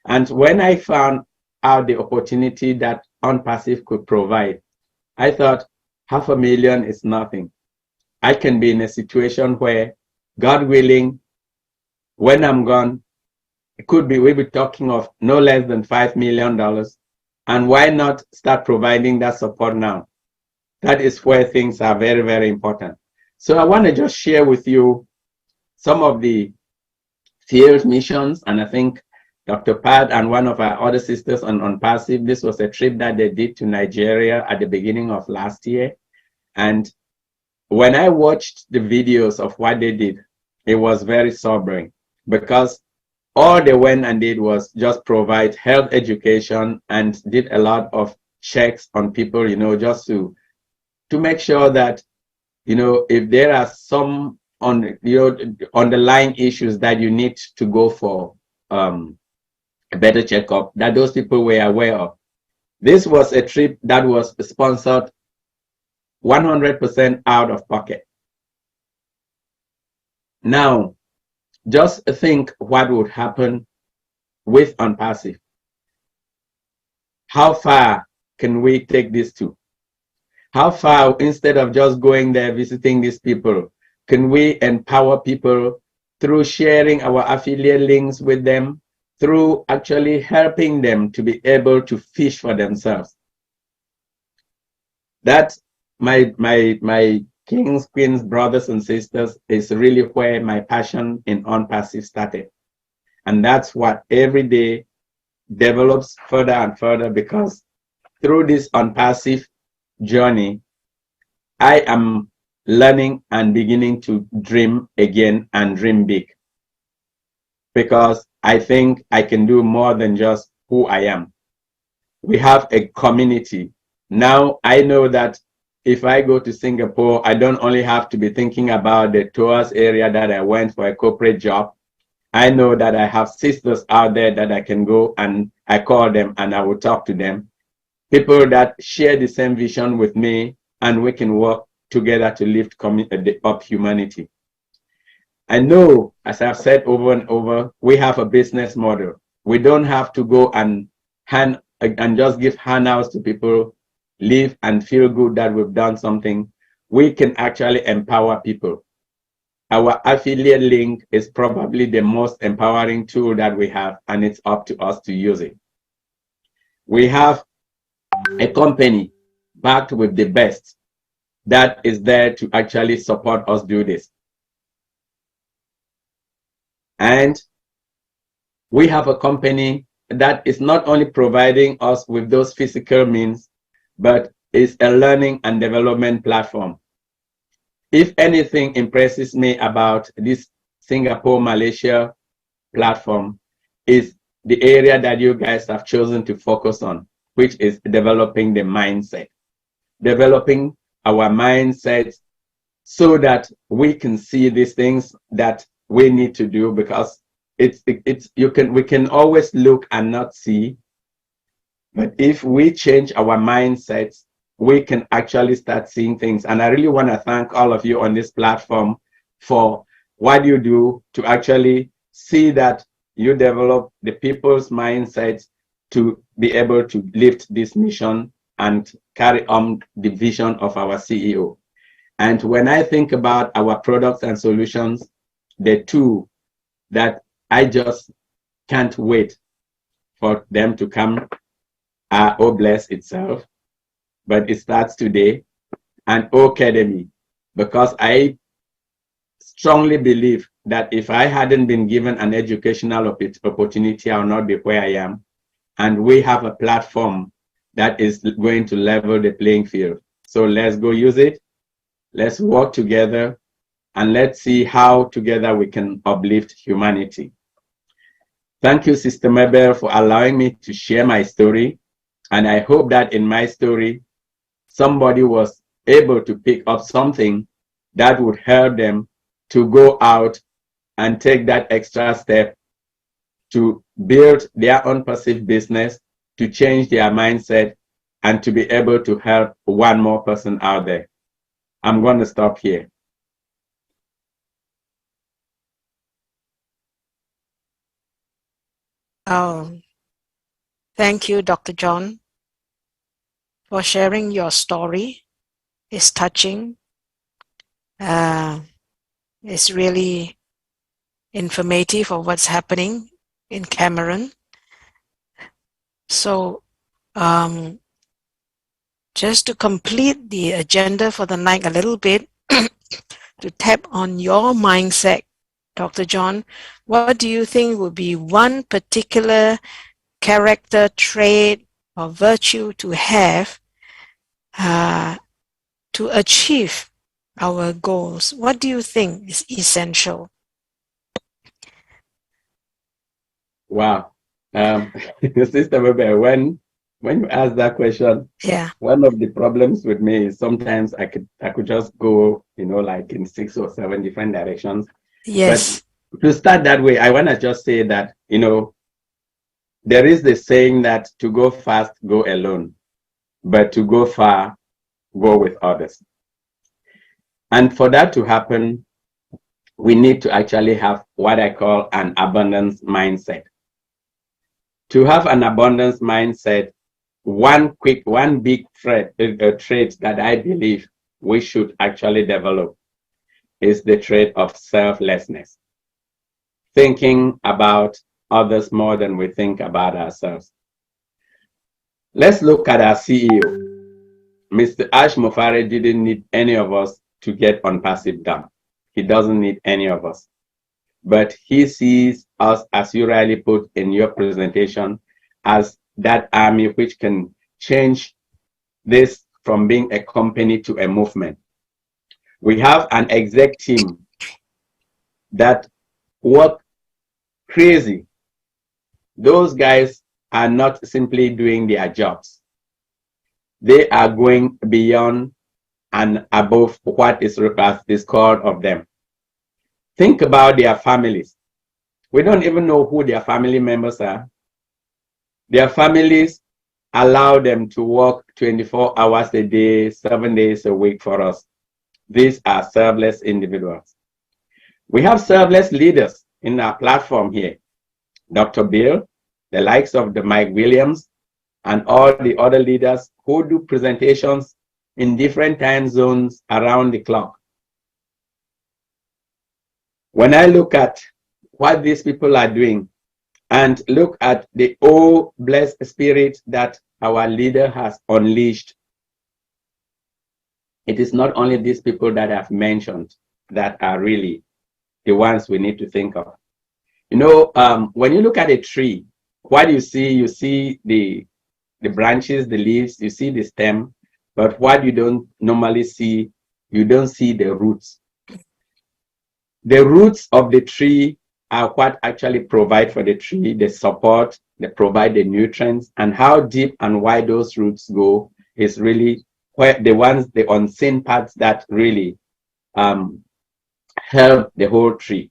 And when I found out the opportunity that ONPASSIVE could provide, I thought $500,000 is nothing. I can be in a situation where, God willing, when I'm gone, we'll be talking of no less than $5 million. And why not start providing that support now? That is where things are very, very important. So I want to just share with you some of the field missions. And I think Dr. Pat and one of our other sisters on ONPASSIVE, this was a trip that they did to Nigeria at the beginning of last year. And when I watched the videos of what they did, it was very sobering, because all they went and did was just provide health education and did a lot of checks on people, just to make sure that, if there are some underlying issues that you need to go for a better checkup, that those people were aware of. This was a trip that was sponsored 100% out of pocket. Now, just think what would happen with ONPASSIVE. How far can we take this to? How far, instead of just going there, visiting these people, can we empower people through sharing our affiliate links with them, through actually helping them to be able to fish for themselves? That, my kings, queens, brothers and sisters, is really where my passion in ONPASSIVE started. And that's what every day develops further and further, because through this ONPASSIVE journey, I am learning and beginning to dream again and dream big, because I think I can do more than just who I am. We have a community. Now I know that if I go to Singapore, I don't only have to be thinking about the tours area that I went for a corporate job. I know that I have sisters out there that I can go and I call them and I will talk to them. People that share the same vision with me, and we can work together to lift up humanity. I know, as I've said over and over, we have a business model. We don't have to go and just give handouts to people. live and feel good that we've done something, we can actually empower people. Our affiliate link is probably the most empowering tool that we have, and it's up to us to use it. We have a company backed with the best that is there to actually support us do this. And we have a company that is not only providing us with those physical means, but is a learning and development platform. If anything impresses me about this Singapore, Malaysia platform is the area that you guys have chosen to focus on, which is developing the mindset, developing our mindset so that we can see these things that we need to do, because we can always look and not see. But if we change our mindsets, we can actually start seeing things. And I really want to thank all of you on this platform for what you do to actually see that you develop the people's mindsets to be able to lift this mission and carry on the vision of our CEO. And when I think about our products and solutions, the two that I just can't wait for them to come are O Bless itself, but it starts today, and O Academy, because I strongly believe that if I hadn't been given an educational opportunity, I'll not be where I am. And we have a platform that is going to level the playing field. So let's go use it. Let's work together, and let's see how together we can uplift humanity. Thank you, Sister Mabel, for allowing me to share my story. And I hope that in my story, somebody was able to pick up something that would help them to go out and take that extra step to build their own passive business, to change their mindset, and to be able to help one more person out there. I'm going to stop here. Thank you, Dr. John, for sharing your story. It's touching. It's really informative of what's happening in Cameroon. So, just to complete the agenda for the night a little bit, to tap on your mindset, Dr. John, what do you think would be one particular character trait or virtue to have to achieve our goals? What do you think is essential? Wow. Sister Weber, when you ask that question, yeah, one of the problems with me is sometimes I could just go, like in 6 or 7 different directions. Yes. But to start that way, I want to just say that, there is the saying that to go fast, go alone, but to go far, go with others. And for that to happen, we need to actually have what I call an abundance mindset. To have an abundance mindset, one big trait that I believe we should actually develop is the trait of selflessness. Thinking about others more than we think about ourselves. Let's look at our CEO. Mr. Ash Mofare didn't need any of us to get ONPASSIVE done. He doesn't need any of us. But he sees us, as you rightly put in your presentation, as that army which can change this from being a company to a movement. We have an exec team that work crazy. Those guys are not simply doing their jobs. They are going beyond and above what is called of them. Think about their families. We don't even know who their family members are. Their families allow them to work 24 hours a day, 7 days a week for us. These are selfless individuals. We have selfless leaders in our platform here. Dr. Bill, the likes of the Mike Williams, and all the other leaders who do presentations in different time zones around the clock. When I look at what these people are doing and look at the oh blessed spirit that our leader has unleashed, it is not only these people that I've mentioned that are really the ones we need to think of. You know, when you look at a tree, what you see the branches, the leaves, you see the stem, but what you don't normally see, you don't see the roots. The roots of the tree are what actually provide for the tree the support, they provide the nutrients, and how deep and wide those roots go is really where the unseen parts that really help the whole tree.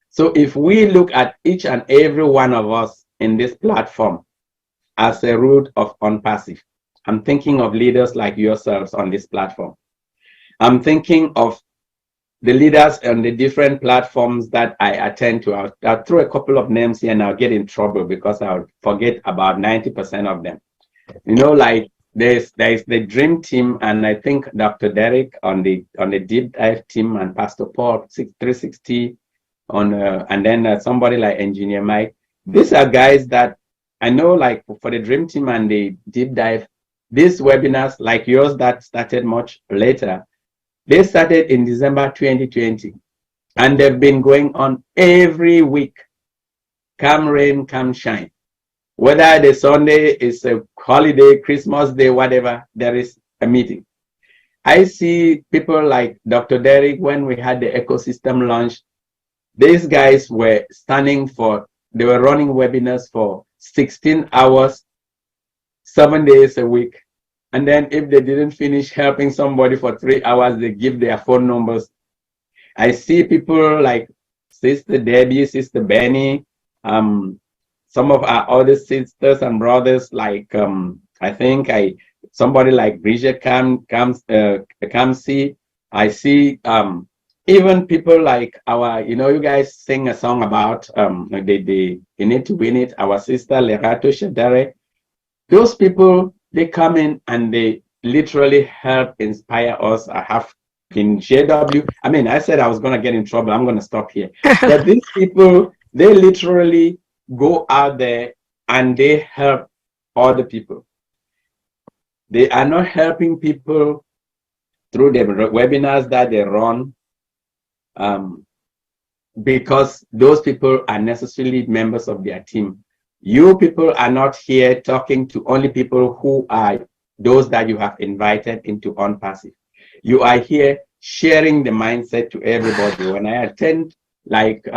So if we look at each and every one of us in this platform as a root of ONPASSIVE, I'm thinking of leaders like yourselves on this platform. I'm thinking of the leaders on the different platforms that I attend to. I'll throw a couple of names here and I'll get in trouble because I'll forget about 90% of them. You know, like there's the Dream team, and I think Dr. Derek on the Deep Dive team, and Pastor Paul 360 on, and then somebody like Engineer Mike. These are guys that I know, like for the Dream team and the Deep Dive, these webinars like yours that started much later, they started in December 2020, and they've been going on every week, come rain, come shine. Whether the Sunday is a holiday, Christmas Day, whatever, there is a meeting. I see people like Dr. Derek, when we had the ecosystem launch, these guys were they were running webinars for 16 hours, 7 days a week. And then if they didn't finish helping somebody for 3 hours, they give their phone numbers. I see people like Sister Debbie, Sister Benny, some of our other sisters and brothers, like I think somebody like Bridget Kamsi. I see even people like you guys sing a song about you need to win it. Our sister Lerato Shadare. Those people, they come in and they literally help inspire us. I have in JW. I mean, I said I was going to get in trouble. I'm going to stop here. But these people, they literally go out there and they help other people. They are not helping people through the webinars that they run because those people are necessarily members of their team. You people are not here talking to only people who are those that you have invited into ONPASSIVE. You are here sharing the mindset to everybody. When I attend, like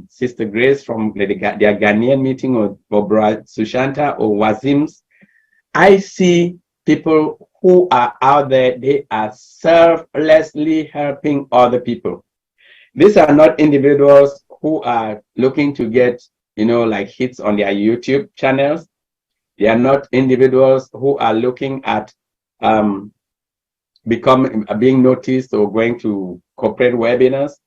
Sister Grace from their Ghanaian meeting, or Sushanta or Wazim's, I see people who are out there, they are selflessly helping other people. These are not individuals who are looking to get, like hits on their YouTube channels. They are not individuals who are looking at being noticed or going to corporate webinars.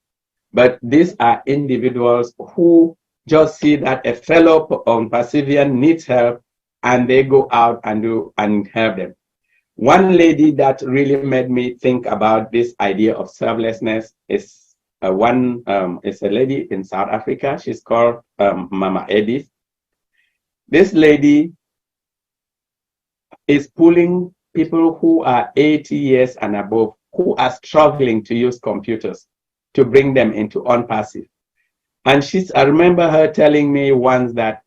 But these are individuals who just see that a fellow ONPASSIVian needs help, and they go out and help them. One lady that really made me think about this idea of selflessness is a lady in South Africa. She's called Mama Edith. This lady is pulling people who are 80 years and above, who are struggling to use computers, to bring them into ONPASSIVE. And I remember her telling me once that,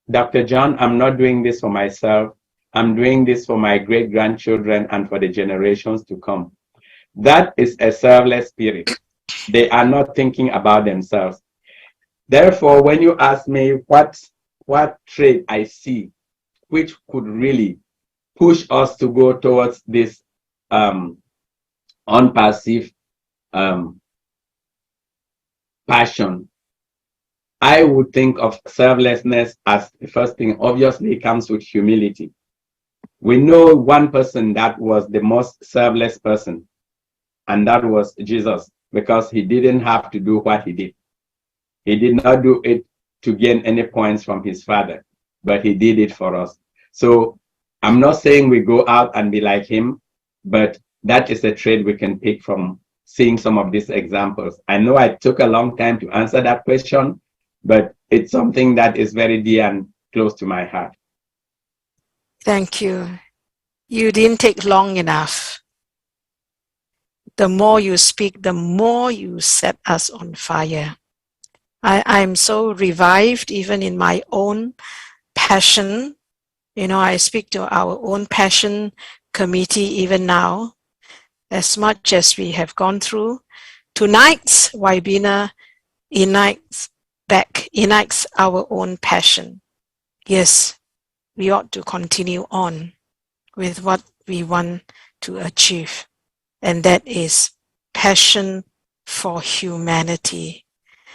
Dr. John, I'm not doing this for myself. I'm doing this for my great-grandchildren and for the generations to come. That is a selfless spirit. They are not thinking about themselves. Therefore, when you ask me what trait I see, which could really push us to go towards this ONPASSIVE passion, I would think of selflessness as the first thing. Obviously, it comes with humility. We know one person that was the most selfless person, and that was Jesus, because he didn't have to do what he did. He did not do it to gain any points from his Father, but he did it for us. So I'm not saying we go out and be like him, but that is a trait we can pick from seeing some of these examples. I know I took a long time to answer that question, but it's something that is very dear and close to my heart. Thank you. You didn't take long enough. The more you speak, the more you set us on fire. I'm so revived even in my own passion. You know, I speak to our own passion committee even now. As much as we have gone through, tonight's webinar ignites our own passion. Yes, we ought to continue on with what we want to achieve, and that is passion for humanity.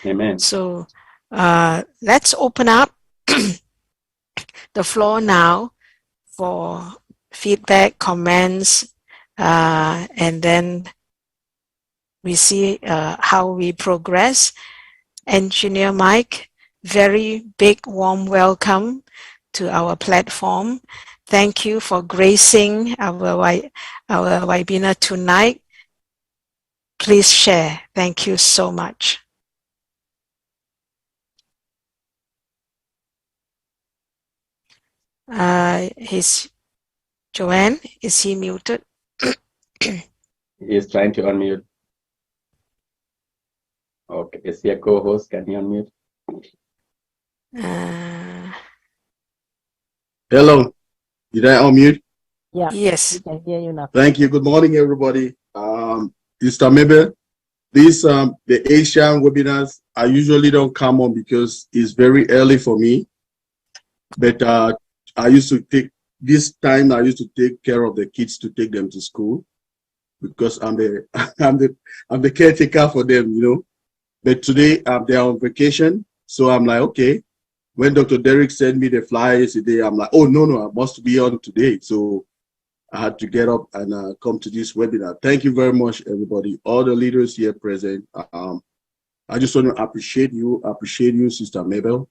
Amen. So let's open up the floor now for feedback, comments, and then we see how we progress. Engineer Mike, very big warm welcome to our platform. Thank you for gracing our webinar tonight. Please share. Thank you so much. Joanne, is he muted? He's trying to unmute. Okay, is he a co-host? Can he unmute? Hello, did I unmute? Yeah. Yes. We can hear you now. Thank you. Good morning, everybody. Mr. Mebe, these the Asian webinars, I usually don't come on because it's very early for me. But I used to take care of the kids to take them to school because I'm the I'm the caretaker for them, you know. But today they're on vacation, so I'm like, okay. When Dr. Derek sent me the flyer yesterday, I'm like, oh no, I must be on today. So I had to get up and come to this webinar. Thank you very much, everybody, all the leaders here present. I just want to appreciate you, Sister Mabel.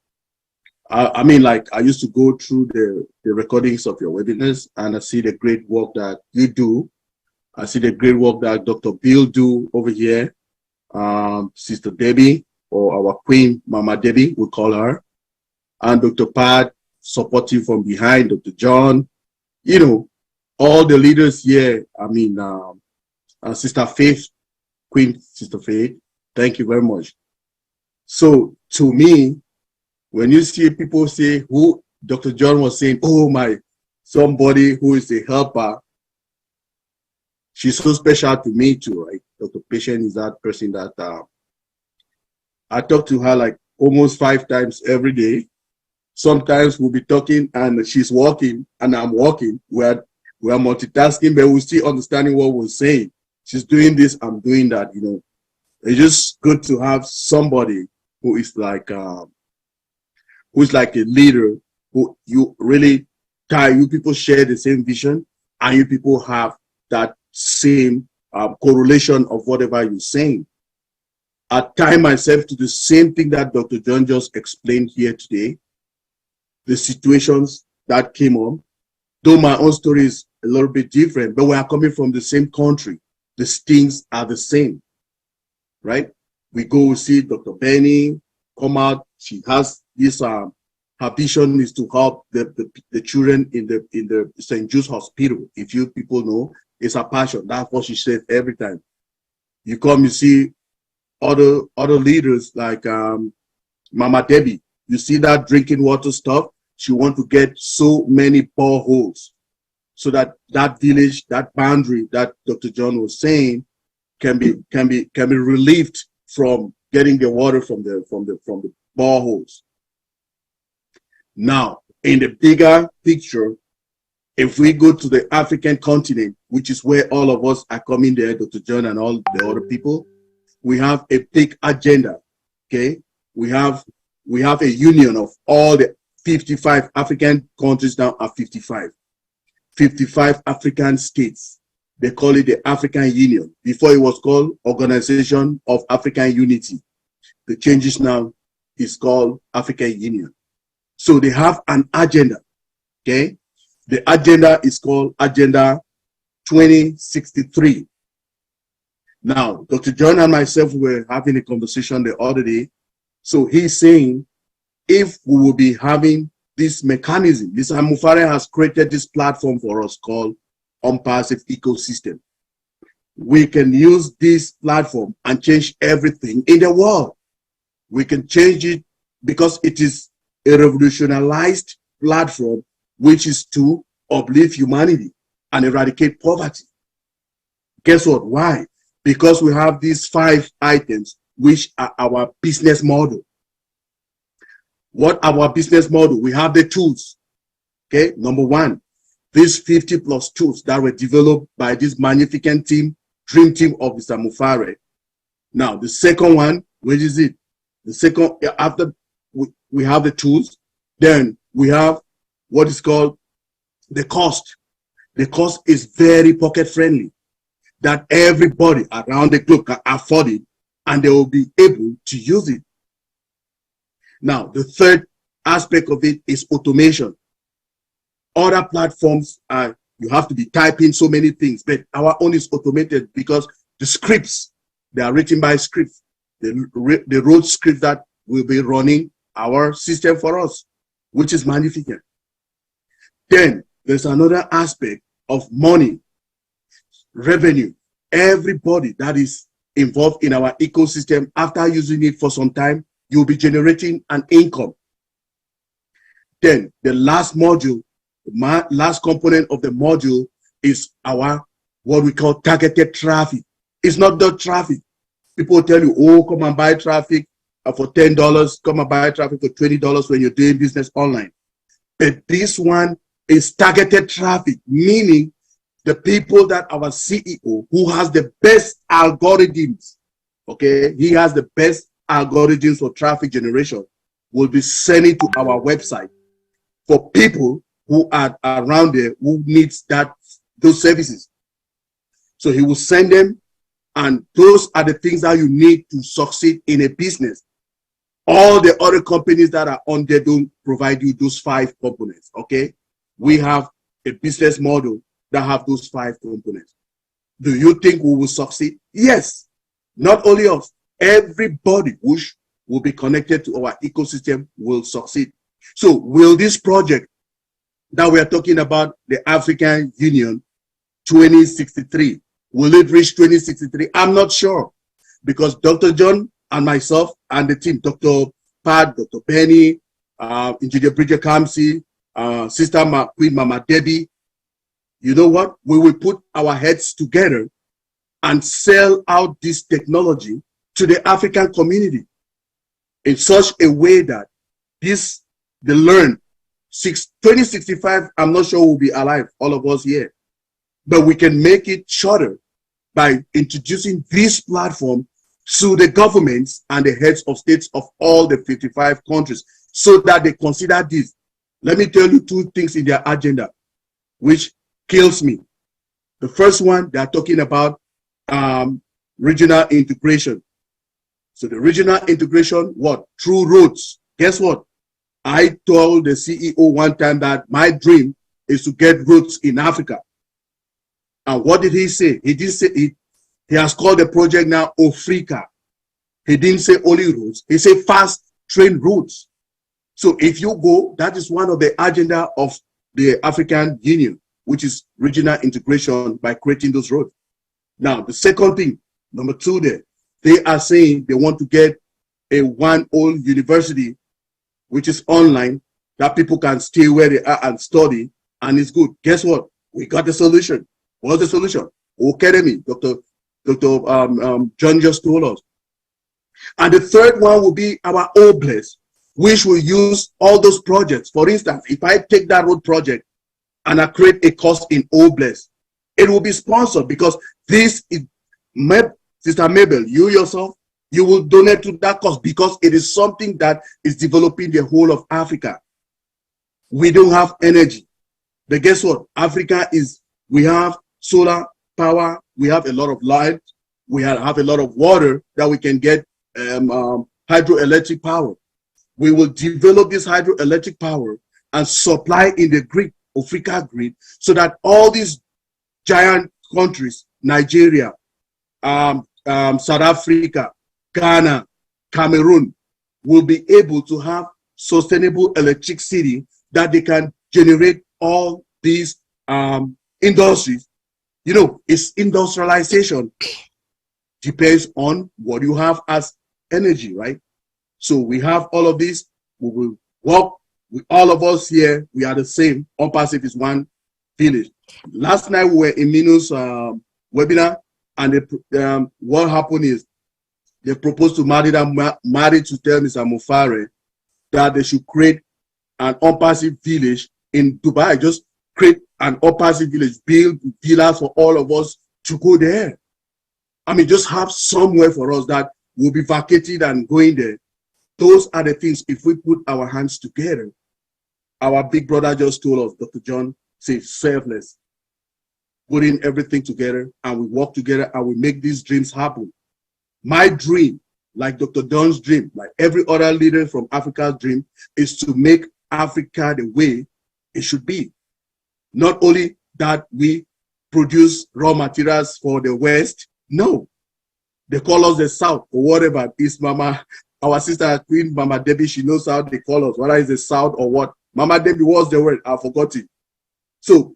I mean, like, I used to go through the recordings of your webinars, and I see the great work that you do. I see the great work that Dr. Bill do over here. Sister Debbie, or our queen, Mama Debbie, we call her. And Dr. Pat, supporting from behind, Dr. John, you know, all the leaders here. I mean, Sister Faith, Queen Sister Faith, thank you very much. So to me, when you see people say who Dr. John was saying, oh my, somebody who is a helper, she's so special to me too, right? Dr. Patient is that person that I talk to her like almost 5 times every day. Sometimes we'll be talking and she's walking and I'm walking. We're multitasking, but we're still understanding what we're saying. She's doing this, I'm doing that, you know. It's just good to have somebody who is like a leader, who you really you people share the same vision, and you people have that same correlation of whatever you're saying. I tie myself to the same thing that Dr. John just explained here today. The situations that came on, though my own story is a little bit different, but we are coming from the same country. The stings are the same, right? We go see Dr. Benny come out. She has this, her vision is to help the children in the St. Jude's Hospital. If you people know, it's a passion. That's what she says every time. You come, you see other leaders like Mama Debbie. You see that drinking water stuff. She wants to get so many boreholes so that that village, that boundary that Dr. John was saying, can be relieved from getting the water from the boreholes. Now, in the bigger picture, if we go to the African continent, which is where all of us are coming there, Dr. John and all the other people, we have a big agenda. Okay, we have a union of all the 55 African countries now are 55 African states. They call it the African Union. Before it was called Organization of African Unity. The changes now is called African Union. So they have an agenda. Okay, The agenda is called Agenda 2063. Now, Dr. John and myself were having a conversation the other day. So he's saying, if we will be having this mechanism, this Amufare has created this platform for us called ONPASSIVE ecosystem. We can use this platform and change everything in the world. We can change it because it is a revolutionized platform, which is to uplift humanity and eradicate poverty. Guess what? Why? Because we have these 5 items, which are our business model. What our business model? We have the tools. Okay, number 1, these 50+ tools that were developed by this magnificent team, dream team of Mr. Mufare. Now, the second one, which is it? The second, after we have the tools, then we have what is called the cost. The cost is very pocket friendly, that everybody around the globe can afford it and they will be able to use it. Now, the third aspect of it is automation. Other platforms are, you have to be typing so many things, but our own is automated because the scripts, they are written by scripts. They wrote scripts that will be running our system for us, which is magnificent. Then there's another aspect of money, revenue. Everybody that is involved in our ecosystem, after using it for some time, you'll be generating an income. Then the last module, the last component of the module is our, what we call targeted traffic. It's not the traffic. People tell you, oh, come and buy traffic for $10, come and buy traffic for $20 when you're doing business online. But this one is targeted traffic, meaning the people that our CEO, who has the best algorithms, okay, he has the best algorithms for traffic generation, will be sending to our website for people who are around there who needs those services. So he will send them, and those are the things that you need to succeed in a business. All the other companies that are on there don't provide you those 5 components, okay? We have a business model that have those 5 components. Do you think we will succeed? Yes. Not only us, everybody which will be connected to our ecosystem will succeed. So will this project that we are talking about, the African Union 2063, will it reach 2063? I'm not sure, because Dr. John and myself and the team, Dr. Pat, Dr. Penny, Engineer Bridget Kamsi, Sister Queen Mama Debbie, you know what? We will put our heads together and sell out this technology to the African community in such a way that they learn. 2065, I'm not sure we'll be alive, all of us here. But we can make it shorter by introducing this platform to the governments and the heads of states of all the 55 countries so that they consider this. Let me tell you 2 things in their agenda, which kills me. The first one, they are talking about regional integration. So the regional integration, what? Through roads. Guess what? I told the CEO one time that my dream is to get roads in Africa. And what did he say? He didn't say it. He has called the project now Africa. He didn't say only roads. He said fast train routes. So if you go, that is one of the agenda of the African Union, which is regional integration by creating those roads. Now, the second thing, number 2 there, they are saying they want to get a one old university, which is online, that people can stay where they are and study, and it's good. Guess what? We got the solution. What's the solution? Academy, Dr. John just told us. And the third one will be our OBLES, which will use all those projects. For instance, if I take that road project and I create a course in OBLES, it will be sponsored because this is, Sister Mabel, you yourself, you will donate to that cause because it is something that is developing the whole of Africa. We don't have energy. But guess what? Africa is, we have solar power, we have a lot of light, we have a lot of water that we can get hydroelectric power. We will develop this hydroelectric power and supply in the grid Africa grid, so that all these giant countries, Nigeria, South Africa, Ghana, Cameroon, will be able to have sustainable electricity that they can generate all these industries. You know, it's industrialization. Depends on what you have as energy, right? So we have all of this. We will work with all of us here. We are the same. ONPASSIVE is one village. Last night we were in Minu's webinar, and what happened is they proposed to Madi to tell Mr. Mufare that they should create an ONPASSIVE village in Dubai. Just create an ONPASSIVE village, build villas for all of us to go there. I mean, just have somewhere for us that will be vacated and going there. Those are the things, if we put our hands together. Our big brother just told us, Dr. John, say selfless. Putting everything together, and we work together, and we make these dreams happen. My dream, like Dr. John's dream, like every other leader from Africa's dream, is to make Africa the way it should be. Not only that we produce raw materials for the West, no. They call us the South or whatever. It's Mama, our sister Queen Mama Debbie, she knows how they call us, whether it's the South or what. Mama Debbie, what's the word? I forgot it. So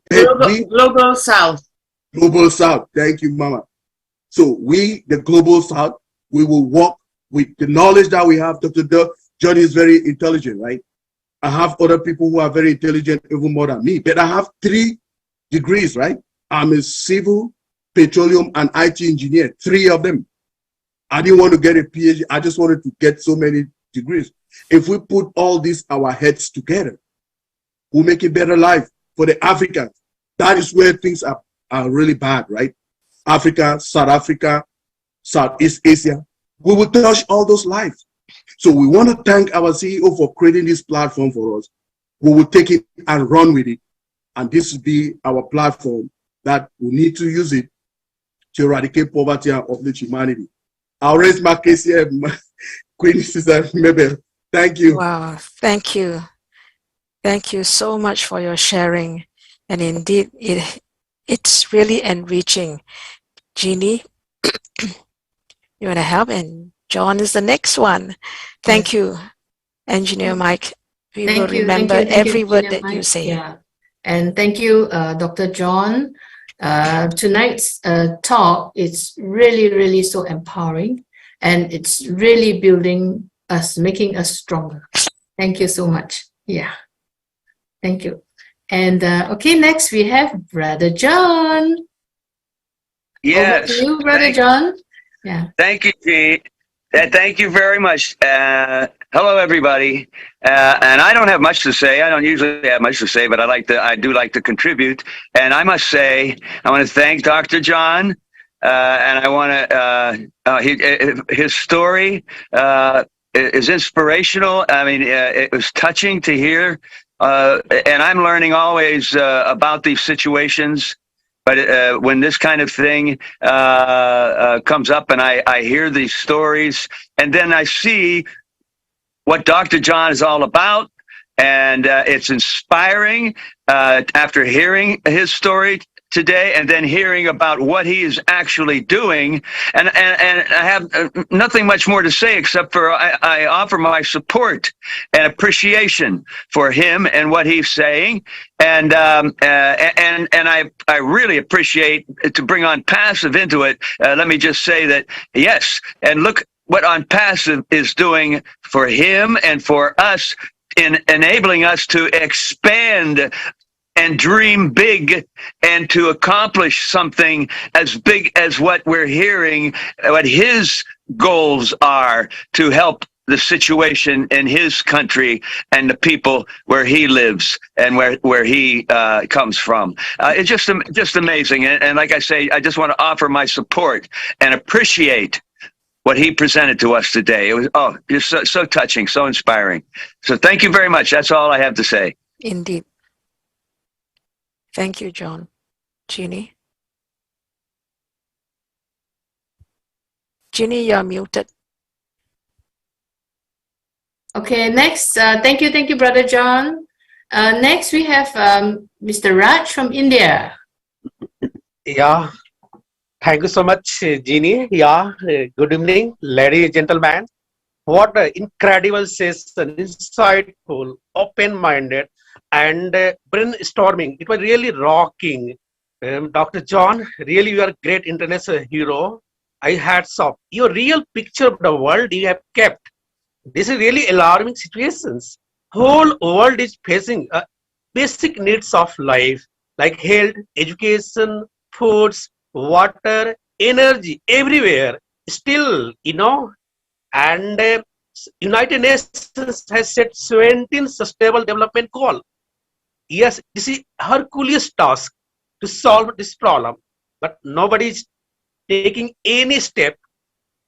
global South. Global South. Thank you, Mama. So we, the global South, we will work with the knowledge that we have. Dr. John is very intelligent, right? I have other people who are very intelligent, even more than me, but I have 3 degrees, right? I'm a civil, petroleum, and IT engineer, 3 of them. I didn't want to get a PhD. I just wanted to get so many degrees. If we put all these, our heads together, we'll make a better life for the Africans. That is where things are really bad, right? Africa, Southeast Asia. We will touch all those lives. So we want to thank our CEO for creating this platform for us. We will take it and run with it. And this will be our platform that we need to use it to eradicate poverty and uplift humanity. I'll raise my case here, Queen Sister Mabel. Thank you. Wow, thank you. Thank you so much for your sharing. And indeed, it's really enriching. Jeannie, you want to help? And John is the next one. Thank you, Engineer Mike. We will remember every word that you say. Yeah. And thank you, Dr. John. Tonight's talk is really, really so empowering, and it's really building us, making us stronger. Thank you so much. Yeah. Thank you. And okay, next we have Brother John. Yes. Over to you, Brother John. Yeah. Thank you, Jean. Thank you very much. Hello, everybody. And I don't have much to say. I don't usually have much to say, but I do like to contribute. And I must say, I want to thank Dr. John. And I want to, his story is inspirational. I mean, it was touching to hear. And I'm learning always about these situations. But when this kind of thing comes up and I hear these stories, and then I see what Dr. John is all about, and it's inspiring after hearing his story today and then hearing about what he is actually doing. And I have nothing much more to say except for I offer my support and appreciation for him and what he's saying. And I really appreciate to bring ONPASSIVE into it. Let me just say that, yes, and look what ONPASSIVE is doing for him and for us in enabling us to expand and dream big and to accomplish something as big as what we're hearing, what his goals are to help the situation in his country and the people where he lives and where he comes from. It's just amazing. And like I say, I just want to offer my support and appreciate what he presented to us today. It was, just so touching, so inspiring. So thank you very much. That's all I have to say. Indeed. Thank you, John. Jeannie? Jeannie, you're muted. Okay, next, thank you, Brother John. Next, we have Mr. Raj from India. Yeah, thank you so much, Jeannie. Yeah, good evening, ladies and gentlemen. What an incredible session, insightful, open-minded, and brainstorming. It was really rocking. Dr. John, really you are a great international hero. I hats off. Your real picture of the world you have kept. This is really alarming situations. Whole world is facing basic needs of life like health, education, foods, water, energy everywhere. Still, and United Nations has set 17 sustainable development goal. Yes, this is Herculean task to solve this problem, but nobody is taking any step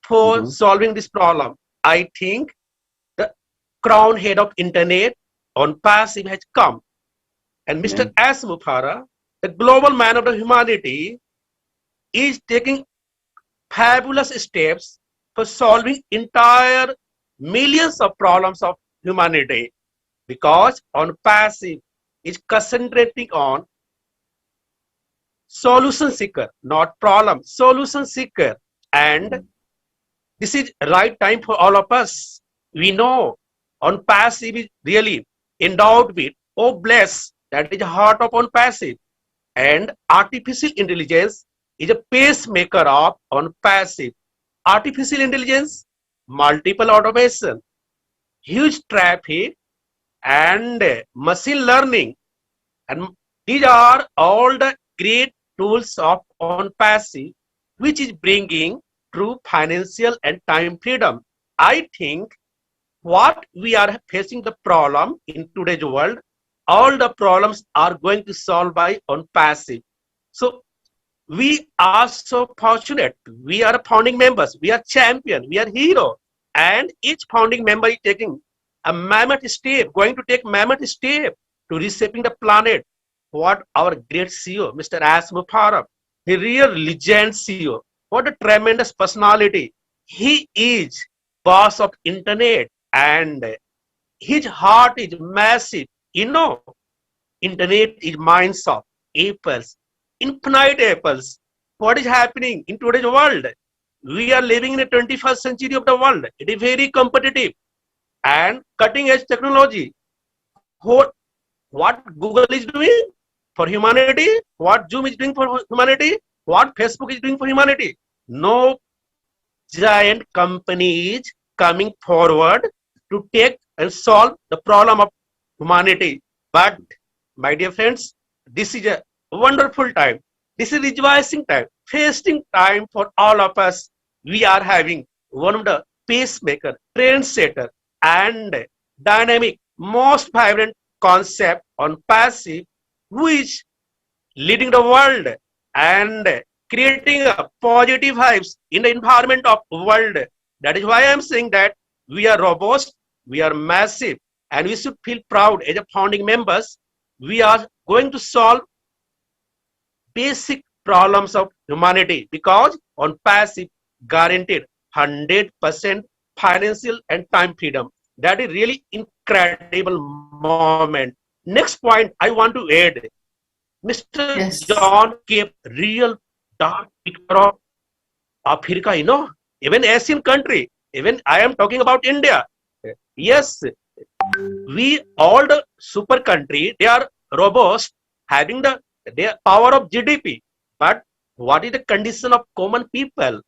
for solving this problem. I think the crown head of internet on passive has come, and Mr. S. Mufara, the global man of the humanity, is taking fabulous steps for solving entire millions of problems of humanity, because on passive is concentrating on solution seeker, not problem, solution seeker. And this is right time for all of us. We know on passive is really endowed with, oh bless, that is the heart of on passive. And artificial intelligence is a pacemaker of on passive. Artificial intelligence, multiple automation, huge traffic, and machine learning. And these are all the great tools of on passive, which is bringing true financial and time freedom. I think what we are facing the problem in today's world, all the problems are going to solve by on passive. So we are so fortunate. We are founding members. We are champion. We are hero. And each founding member is taking a mammoth step, going to take mammoth step to reshaping the planet. What our great CEO, Mr. S. Mufarab, a real legend CEO. What a tremendous personality. He is boss of internet, and his heart is massive. Internet is minds of apples, infinite apples. What is happening in today's world? We are living in the 21st century of the world. It is very competitive and cutting edge technology. What Google is doing for humanity, what Zoom is doing for humanity, what Facebook is doing for humanity. No giant company is coming forward to take and solve the problem of humanity. But my dear friends, this is a wonderful time. This is rejoicing time, fasting time for all of us. We are having one of the pacemaker, trendsetter, and dynamic, most vibrant concept on passive, which leading the world and creating a positive vibes in the environment of world. That is why I am saying that we are robust, we are massive, and we should feel proud as a founding members. We are going to solve basic problems of humanity, because on passive guaranteed 100% financial and time freedom. That is really incredible moment. Next point I want to add, Mr. John gave real dark picture of Africa, even Asian country, even I am talking about India. Yes, we all the super country, they are robust, having their power of GDP. But what is the condition of common people?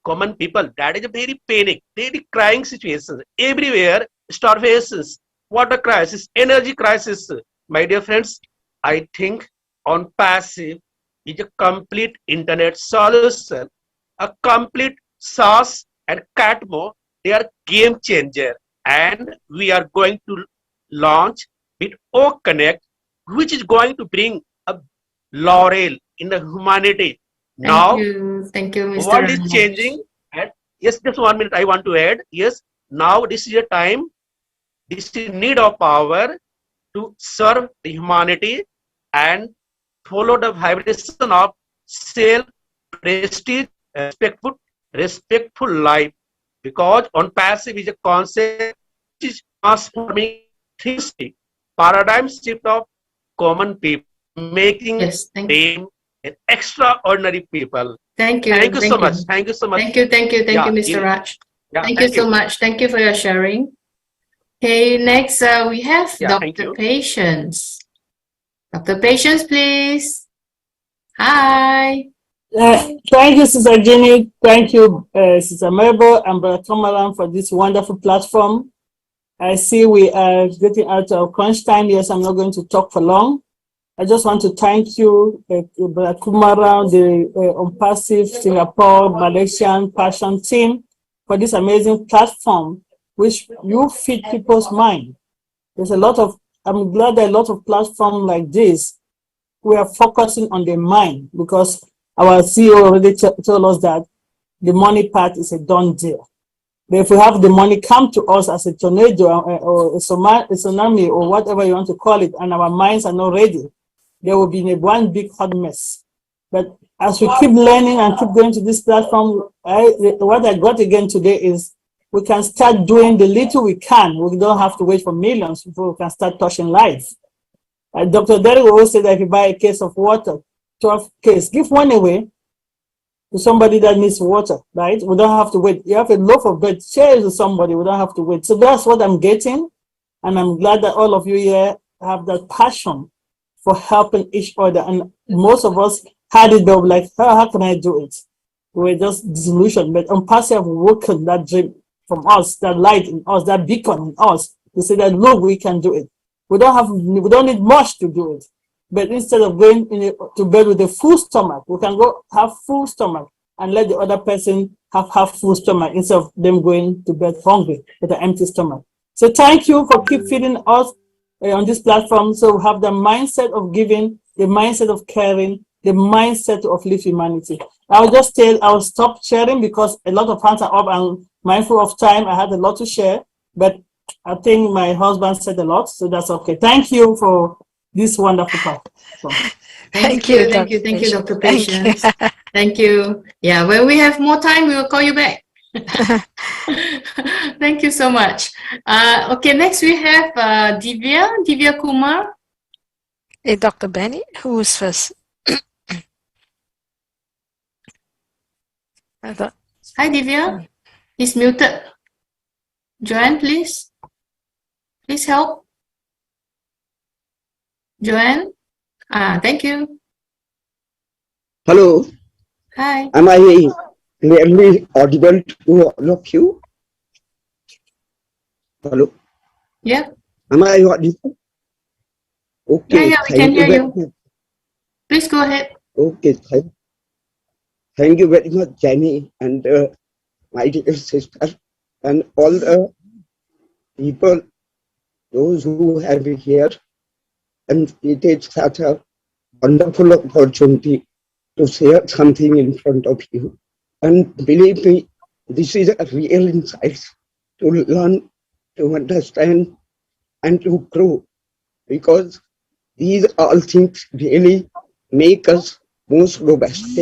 Common people, that is a very panic, very crying situations everywhere, starvations, water crisis, energy crisis. My dear friends, I think on passive is a complete internet solution, a complete SaaS and Catmo. They are game changer, and we are going to launch with O Connect, which is going to bring a laurel in the humanity. Now, thank you, Mr. world is changing. And yes, just 1 minute I want to add. Yes, now this is a time, this is need of power to serve the humanity and follow the vibration of self, prestige, respectful life. Because on passive is a concept which is transforming history, paradigm shift of common people. making them an extraordinary people. Thank you. Thank you so much. Thank you so much. Thank you, Mr. Raj. Thank you so much. Thank you for your sharing. Okay, next we have Dr. Patience. Dr. Patience, please. Hi. Thank you, Sister Jenny. Thank you, Sister Mabel and Brother Tomalan for this wonderful platform. I see we are getting out of crunch time. Yes, I'm not going to talk for long. I just want to thank you, Brother Kumaran, the ONPASSIVE Singapore Malaysian Passion team for this amazing platform, which you feed people's mind. There's a lot of, I'm glad that a lot of platforms like this, we are focusing on the mind, because our CEO already told us that the money part is a done deal. But if we have the money come to us as a tornado or a tsunami or whatever you want to call it, and our minds are not ready, there will be one big hot mess. But as we keep learning and keep going to this platform, what I got again today is we can start doing the little we can. We don't have to wait for millions before we can start touching lives. Dr. Derek always said that if you buy a case of water, 12 case, give one away to somebody that needs water, right? We don't have to wait. You have a loaf of bread, share it with somebody. We don't have to wait. So that's what I'm getting. And I'm glad that all of you here have that passion for helping each other. And most of us had it, though, like, how can I do it? We're just disillusioned. But ONPASSIVE have woken that dream from us, that light in us, that beacon in us, to say that, look, we can do it. We don't need much to do it. But instead of going to bed with a full stomach, we can go have full stomach and let the other person have full stomach instead of them going to bed hungry with an empty stomach. So thank you for keep feeding us on this platform. So we have the mindset of giving, the mindset of caring, the mindset of live humanity. I'll stop sharing because a lot of hands are up and mindful of time. I had a lot to share, but I think my husband said a lot, so that's okay. Thank you for this wonderful platform. Thank you, Dr. Patience. Thank you. Yeah, when we have more time, we will call you back. Thank you so much. Okay, next we have Divya Kumar. Hey, Dr. Benny, who's first? Hi, Divya. He's muted. Joanne, please. Please help. Joanne? Thank you. Hello. Hi. Am I clearly audible to all of you? Hello. Yeah. Am I audible? Okay. Yeah, we can hear you. Please go ahead. Okay. Thank you very much, Jenny, and my dear sister, and all the people, those who have been here. And it is such a wonderful opportunity to share something in front of you. And believe me, this is a real insight to learn, to understand, and to grow. Because these all things really make us most robust,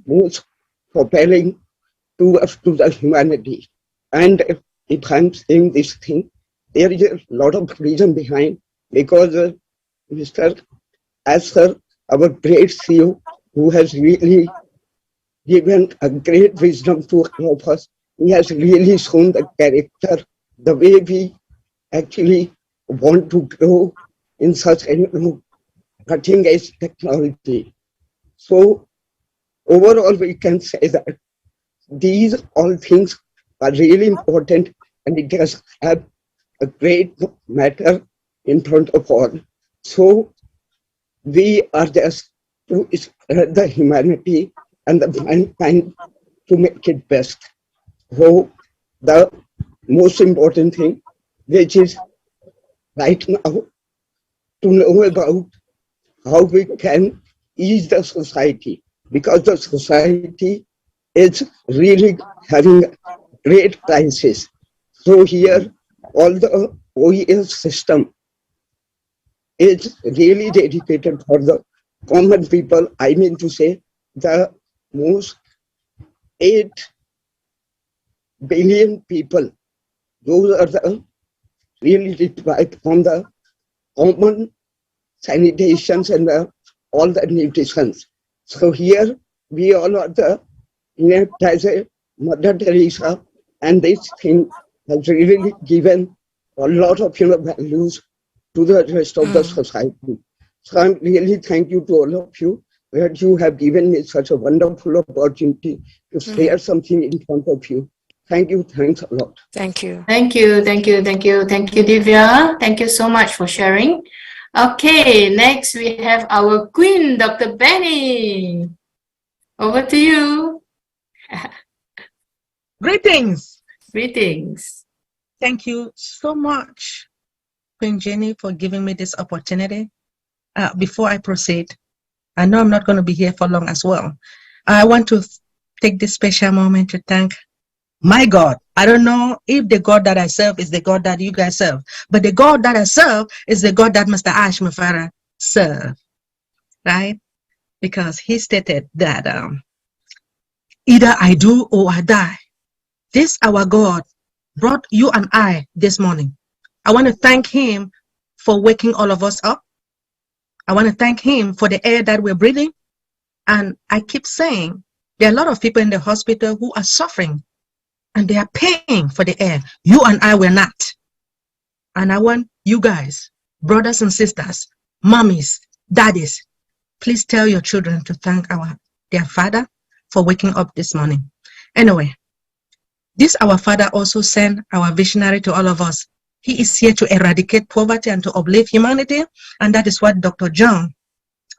most propelling towards to the humanity. And if I'm saying this thing, there is a lot of reason behind, because Mr. Asher, our great CEO, who has really given a great wisdom to all of us, he has really shown the character, the way we actually want to grow in such a cutting-edge technology. So overall, we can say that these all things are really important, and it does have a great matter in front of all. So we are just to spread the humanity and the mankind to make it best. So the most important thing, which is right now, to know about how we can ease the society, because the society is really having a great crisis. So here, all the OES system is really dedicated for the common people. I mean to say, the most 8 billion people, those are the really deprived from the common sanitations and the all the nutritions. So here we all are the as a Mother Teresa, and this thing has really given a lot of values to the rest of the society. So I'm really thank you to all of you that you have given me such a wonderful opportunity to share something in front of you. Thank you. Thanks a lot. Thank you. Thank you, thank you, thank you, thank you, Divya. Thank you so much for sharing. Okay, next we have our queen, Dr. Benny. Over to you. Greetings. Greetings. Thank you so much, Queen Jenny, for giving me this opportunity. Before I proceed, I know I'm not going to be here for long as well. I want to take this special moment to thank my God. I don't know if the God that I serve is the God that you guys serve, but the God that I serve is the God that Mr. Ash Mufara served, right? Because he stated that either I do or I die. This our God brought you and I this morning. I want to thank him for waking all of us up. I want to thank him for the air that we're breathing. And I keep saying there are a lot of people in the hospital who are suffering and they are paying for the air. You and I were not. And I want you guys, brothers and sisters, mommies, daddies, please tell your children to thank their father for waking up this morning. Anyway, this our father also sent our visionary to all of us. He is here to eradicate poverty and to uplift humanity, and that is what Dr. John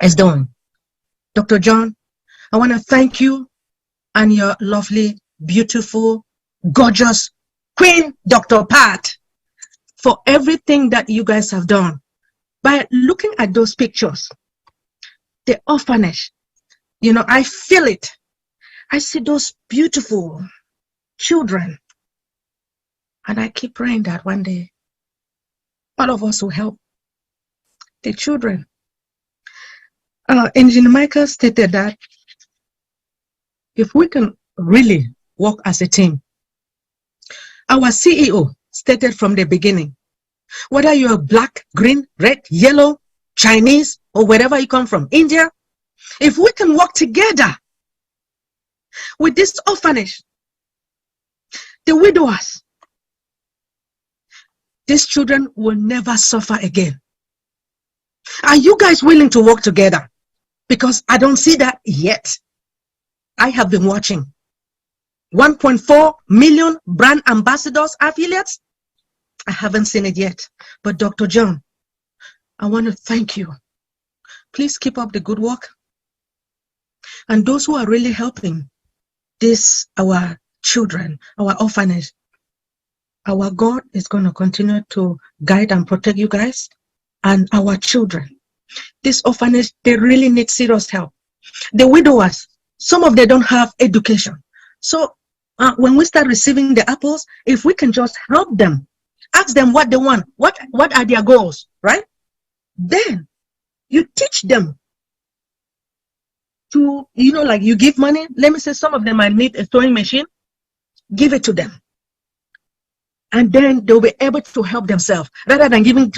is doing. Dr. John, I want to thank you and your lovely, beautiful, gorgeous Queen Dr. Pat for everything that you guys have done. By looking at those pictures, the orphanage, you know, I feel it. I see those beautiful children. And I keep praying that one day, all of us will help the children. Engineer Michael stated that if we can really work as a team, our CEO stated from the beginning, whether you are black, green, red, yellow, Chinese, or wherever you come from, India, if we can work together with this orphanage, the widowers, these children will never suffer again. Are you guys willing to work together? Because I don't see that yet. I have been watching 1.4 million brand ambassadors, affiliates. I haven't seen it yet. But Dr. John, I want to thank you. Please keep up the good work. And those who are really helping this, our children, our orphanage, our God is going to continue to guide and protect you guys and our children. This orphanage, they really need serious help. The widowers, some of them don't have education. So when we start receiving the apples, if we can just help them, ask them what they want, what are their goals, right? Then you teach them to, you know, like you give money. Let me say some of them might need a sewing machine. Give it to them. And then they'll be able to help themselves rather than giving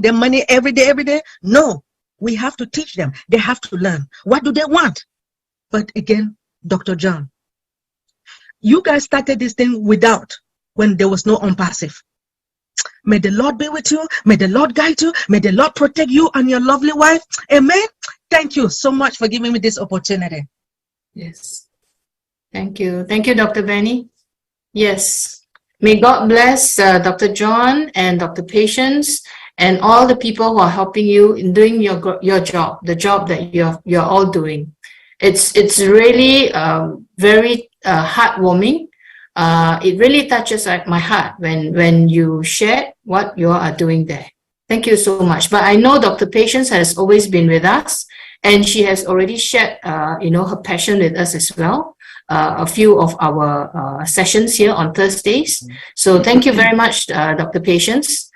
them money every day. No, we have to teach them. They have to learn. What do they want? But again, Dr. John, you guys started this thing when there was no ONPASSIVE. May the Lord be with you. May the Lord guide you. May the Lord protect you and your lovely wife. Amen. Thank you so much for giving me this opportunity. Yes. Thank you. Thank you, Dr. Benny. Yes. May God bless Dr. John and Dr. Patience and all the people who are helping you in doing your job, the job that you're all doing. It's really very heartwarming. It really touches my heart when you share what you are doing there. Thank you so much. But I know Dr. Patience has always been with us, and she has already shared her passion with us as well. A few of our sessions here on Thursdays. So thank you very much, Dr. Patience.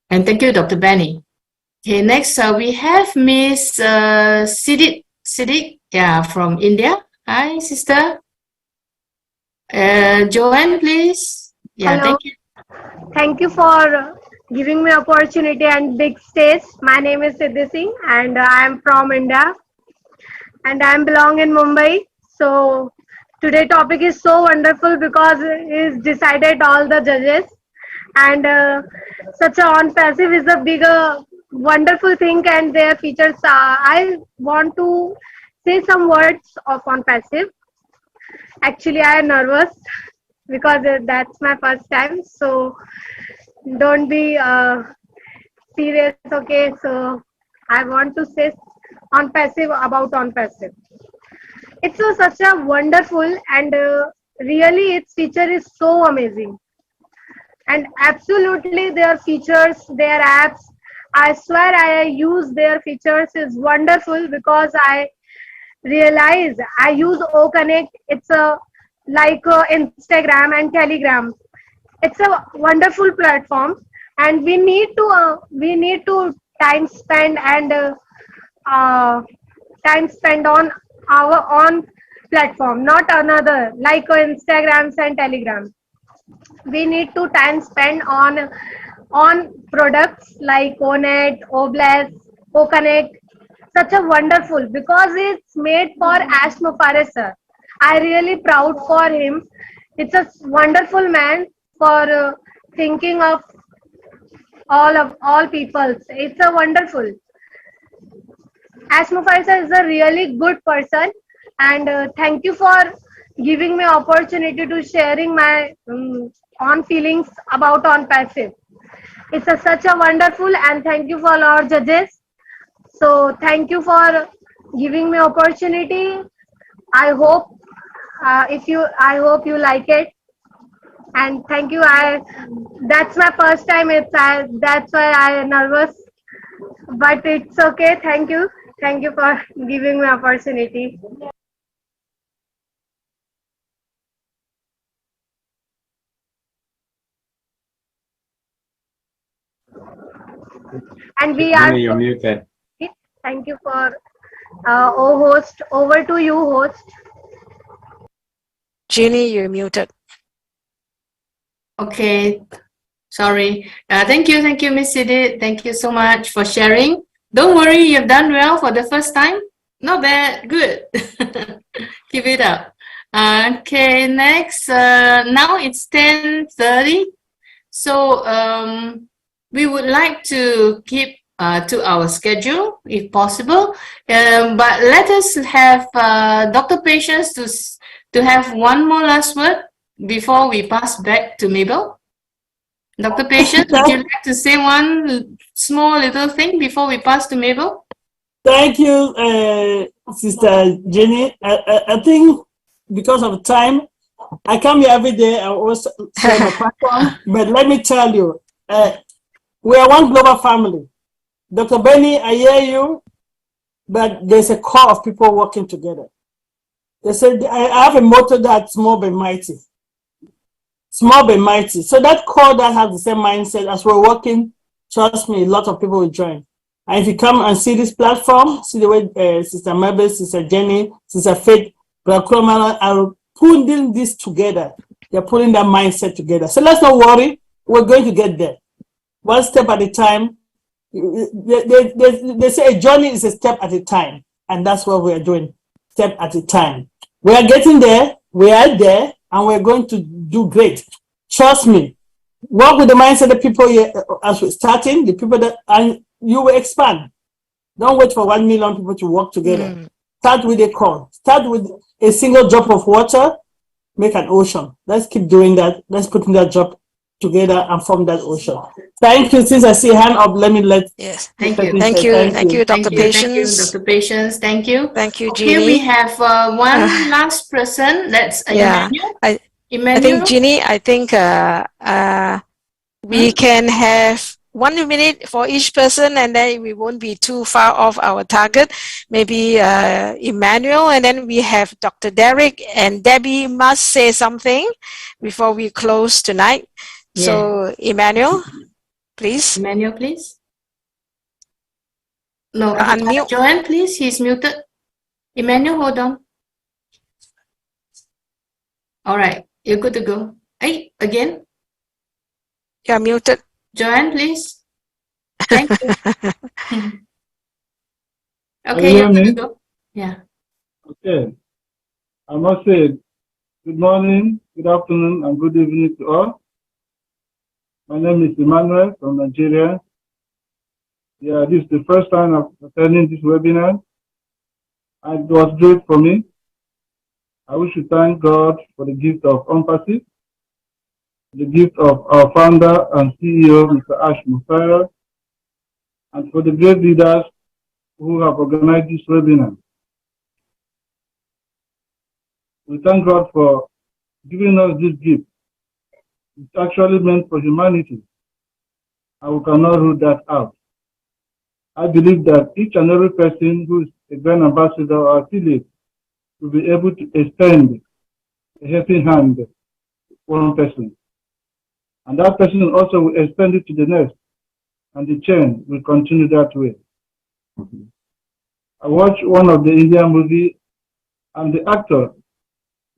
And thank you, Dr. Benny. Okay, next we have Miss Siddiq, from India. Hi, sister. Joanne, please. Yeah, Hello. thank you. Thank you for giving me opportunity and big stage. My name is Siddhi Singh and I am from India and I am belong in Mumbai. So today topic is so wonderful because it is decided all the judges and such a on passive is a bigger wonderful thing and their features. I want to say some words of on passive. Actually, I am nervous because that's my first time. So don't be serious, okay? So I want to say on passive about on passive. It's such a wonderful and really its feature is so amazing. And absolutely their features, their apps, I swear I use their features is wonderful because I realize I use O Connect. It's a like Instagram and Telegram. It's a wonderful platform, and we need to time spend and time spend on our own platform, not another like Instagrams and Telegrams. We need to time spend on products like Onet, Oblast, OConnect. Such a wonderful because it's made for Ash Mufare sir. I really proud for him. It's a wonderful man for thinking of all peoples. It's a wonderful. Ash Mufare sir is a really good person, and thank you for giving me opportunity to sharing my on feelings about on passive. It's such a wonderful and thank you for our judges. So thank you for giving me opportunity. I hope I hope you like it. And thank you. That's my first time. That's why I am nervous. But it's okay. Thank you. Thank you for giving me opportunity. And we are. You're muted. Thank you for host. Over to you, host. Jeannie, you're muted. Okay, sorry. Thank you, Miss Sidit. Thank you so much for sharing. Don't worry, you've done well for the first time. Not bad, good. Keep it up. Okay, next. Now it's 10:30. So we would like to keep to our schedule if possible. But let us have Dr. Patience to have one more last word before we pass back to Mabel. Dr. Patience, would you like to say one small little thing before we pass to Mabel? Thank you, Sister Jenny. I think because of time, I come here every day. I always share my platform. But let me tell you, we are one global family. Dr. Benny, I hear you, but there's a core of people working together. They said I have a motto that's small but mighty. Small but mighty. So that core that has the same mindset as we're working, trust me, a lot of people will join. And if you come and see this platform, see the way Sister Mabel, Sister Jenny, Sister Faith, Brother Kromana are putting this together. They're putting that mindset together. So let's not worry. We're going to get there. One step at a time. They say a journey is a step at a time. And that's what we are doing, step at a time. We are getting there. We are there. And we're going to do great. Trust me. Work with the mindset of people here as we're starting, the people that, and you will expand. Don't wait for 1 million people to work together. Start with a core. Start with a single drop of water, make an ocean. Let's keep doing that. Let's put that drop together and form that ocean. Thank you. Since I see a hand up, let me let. Yes. Thank you. Thank you, Dr. Patience. Thank you, Dr. Patience. Thank you. Thank you, Okay, Jeannie. we have one last person. That's Emmanuel. I think, Jeannie, I think we can have 1 minute for each person and then we won't be too far off our target. Maybe Emmanuel, and then we have Dr. Derek, and Debbie must say something before we close tonight. Yeah. So Emmanuel, please. Emmanuel, please. No, unmute. Joanne, please. He's muted. Emmanuel, hold on. All right, you're good to go. Hey, again. You're muted. Joanne, please. Thank you. Can you hear me? Go. Yeah. Okay. I must say, good morning, good afternoon, and good evening to all. My name is Emmanuel from Nigeria. Yeah, this is the first time I'm attending this webinar, and it was great for me. I wish to thank God for the gift of ONPASSIVE, the gift of our founder and CEO, Mr. Ash Musaira, and for the great leaders who have organized this webinar. We thank God for giving us this gift. It's actually meant for humanity, and we cannot rule that out. I believe that each and every person who is a grand ambassador or affiliate will be able to extend a helping hand to one person. And that person also will extend it to the next, and the chain will continue that way. I watched one of the Indian movies, and the actor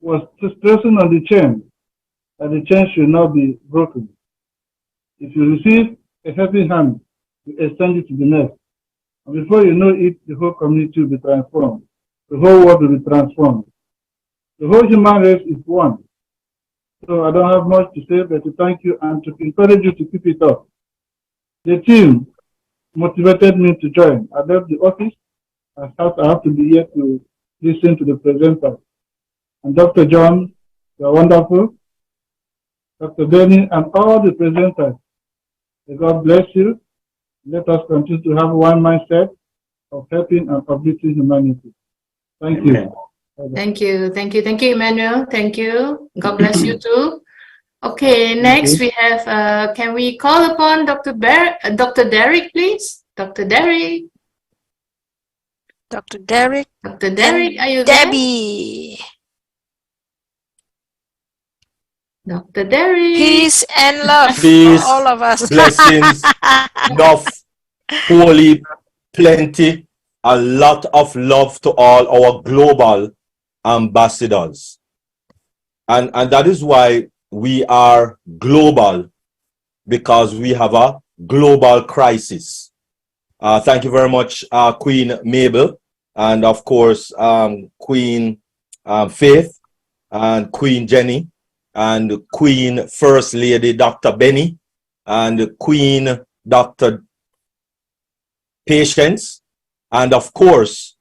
was stressing on the chain, that the chain should not be broken. If you receive a helping hand, you extend it to the next. And before you know it, the whole community will be transformed. The whole world will be transformed. The whole human race is one. So I don't have much to say, but to thank you and to encourage you to keep it up. The team motivated me to join. I left the office. I have to be here to listen to the presenter. And Dr. John, you are wonderful. Dr. Benny and all the presenters. May God bless you. Let us continue to have one mindset of helping and uplifting humanity. Thank you. Thank you. Thank you. Thank you, Emmanuel. Thank you. God bless you too. Okay, next we have, can we call upon Dr. Derek, please? Dr. Derek. Dr. Derek. Dr. Derek, are you Debbie. there? Dr. Derek. Peace and love Peace, for all of us. blessings, love, holy, plenty, a lot of love to all our global ambassadors. And that is why we are global, because we have a global crisis. Thank you very much, Queen Mabel, and of course, Queen Faith, and Queen Jenny, and Queen First Lady Dr. Benny, and Queen Dr. Patience, and of course,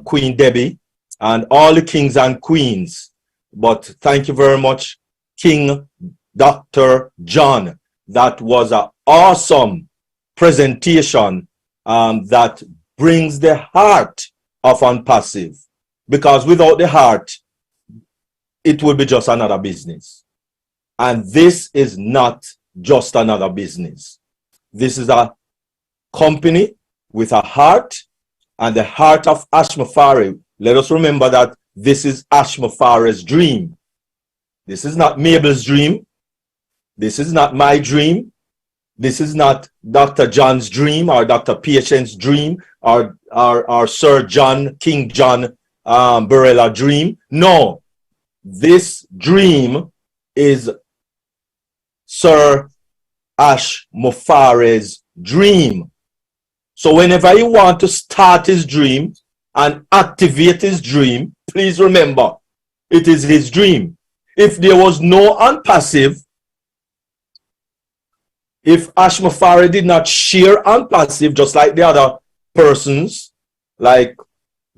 Queen Debbie, and all the kings and queens. But thank you very much, King Dr. John. That was an awesome presentation that brings the heart of ONPASSIVE, because without the heart, it will be just another business. And this is not just another business. This is a company with a heart, and the heart of Ashmafari. Let us remember that this is Ashmafari's dream. This is not Mabel's dream. This is not my dream. This is not Dr. John's dream or Dr. Patience's dream or Sir John, King John Barella dream. No, this dream is Sir Ash Mufari's dream. So whenever you want to start his dream and activate his dream, please remember, it is his dream. If there was no ONPASSIVE, if Ash Mufari did not share ONPASSIVE just like the other persons, like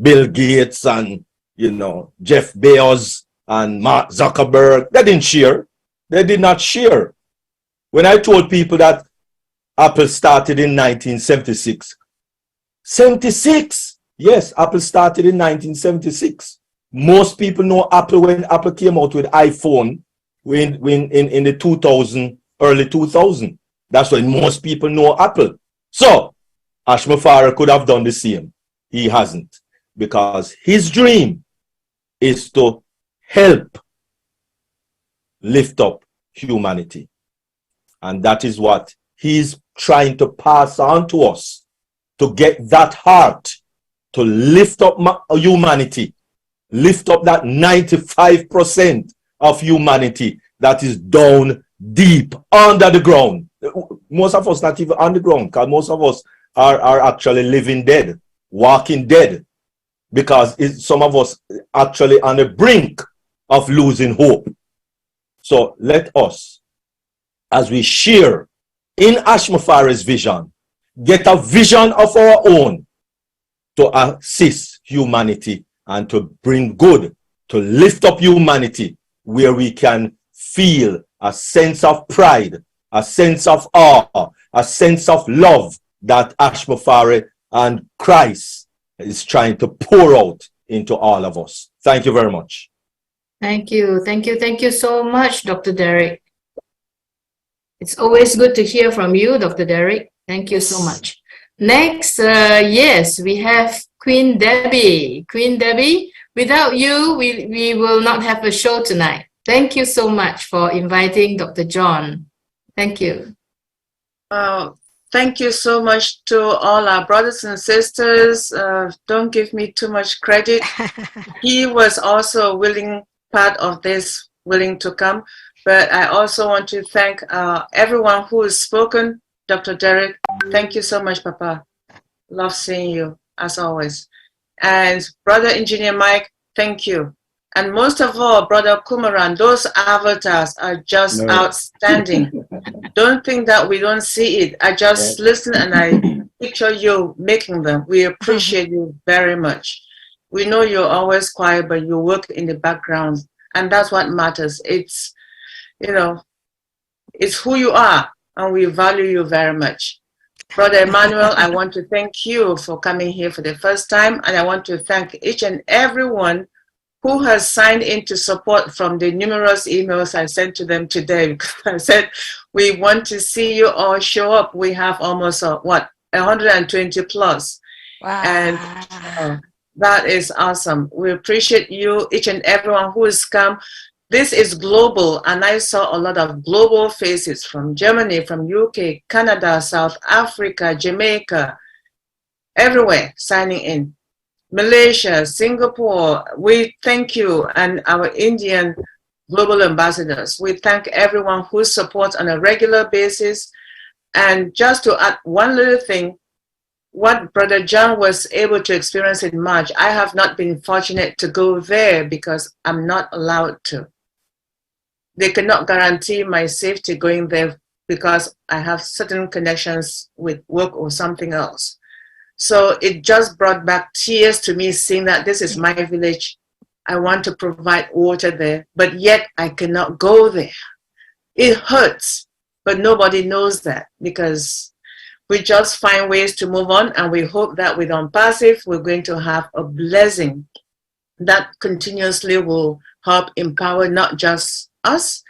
Bill Gates and, Jeff Bezos and Mark Zuckerberg, they didn't share. They did not share. When I told people that Apple started in 1976, 76, yes, Apple started in 1976. Most people know Apple when Apple came out with iPhone in the 2000, early 2000. That's when most people know Apple. So Ash Mufari could have done the same. He hasn't, because his dream is to help lift up humanity. And that is what he's trying to pass on to us, to get that heart, to lift up humanity, lift up that 95% of humanity that is down deep under the ground. most of us not even on the ground, because most of us are actually living dead, walking dead, because some of us actually on the brink of losing hope. So let us, as we share in Ashmafare's vision, get a vision of our own to assist humanity and to bring good, to lift up humanity, where we can feel a sense of pride, a sense of awe, a sense of love that Ashmafare and Christ is trying to pour out into all of us. Thank you very much. Thank you. Thank you. Thank you so much, Dr. Derek. It's always good to hear from you, Dr. Derek. Thank you so much. Next, yes, we have Queen Debbie. Queen Debbie, without you, we will not have a show tonight. Thank you so much for inviting Dr. John. Thank you. Thank you so much to all our brothers and sisters. Don't give me too much credit. He was also a willing part of this, willing to come. But I also want to thank everyone who has spoken. Dr. Derek, thank you so much, Papa. Love seeing you, as always. And Brother Engineer Mike, thank you. And most of all, Brother Kumaran, those avatars are just outstanding. Don't think that we don't see it. I just listen and I picture you making them. We appreciate you very much. We know you're always quiet, but you work in the background. And that's what matters. It's, you know, it's who you are, and we value you very much. Brother Emmanuel, I want to thank you for coming here for the first time, and I want to thank each and everyone who has signed in to support from the numerous emails I sent to them today. Because I said, we want to see you all show up. We have almost, 120 plus. Wow. And that is awesome. We appreciate you, each and everyone who has come. This is global, and I saw a lot of global faces from Germany, from UK, Canada, South Africa, Jamaica, everywhere signing in. Malaysia, Singapore, we thank you, and our Indian global ambassadors. We thank everyone who supports on a regular basis. And just to add one little thing, what Brother John was able to experience in March, I have not been fortunate to go there because I'm not allowed to. They cannot guarantee my safety going there because I have certain connections with work or something else. So it just brought back tears to me, seeing that this is my village. I want to provide water there, but yet I cannot go there. It hurts, but nobody knows that because we just find ways to move on, and we hope that with ONPASSIVE, we're going to have a blessing that continuously will help empower not just us,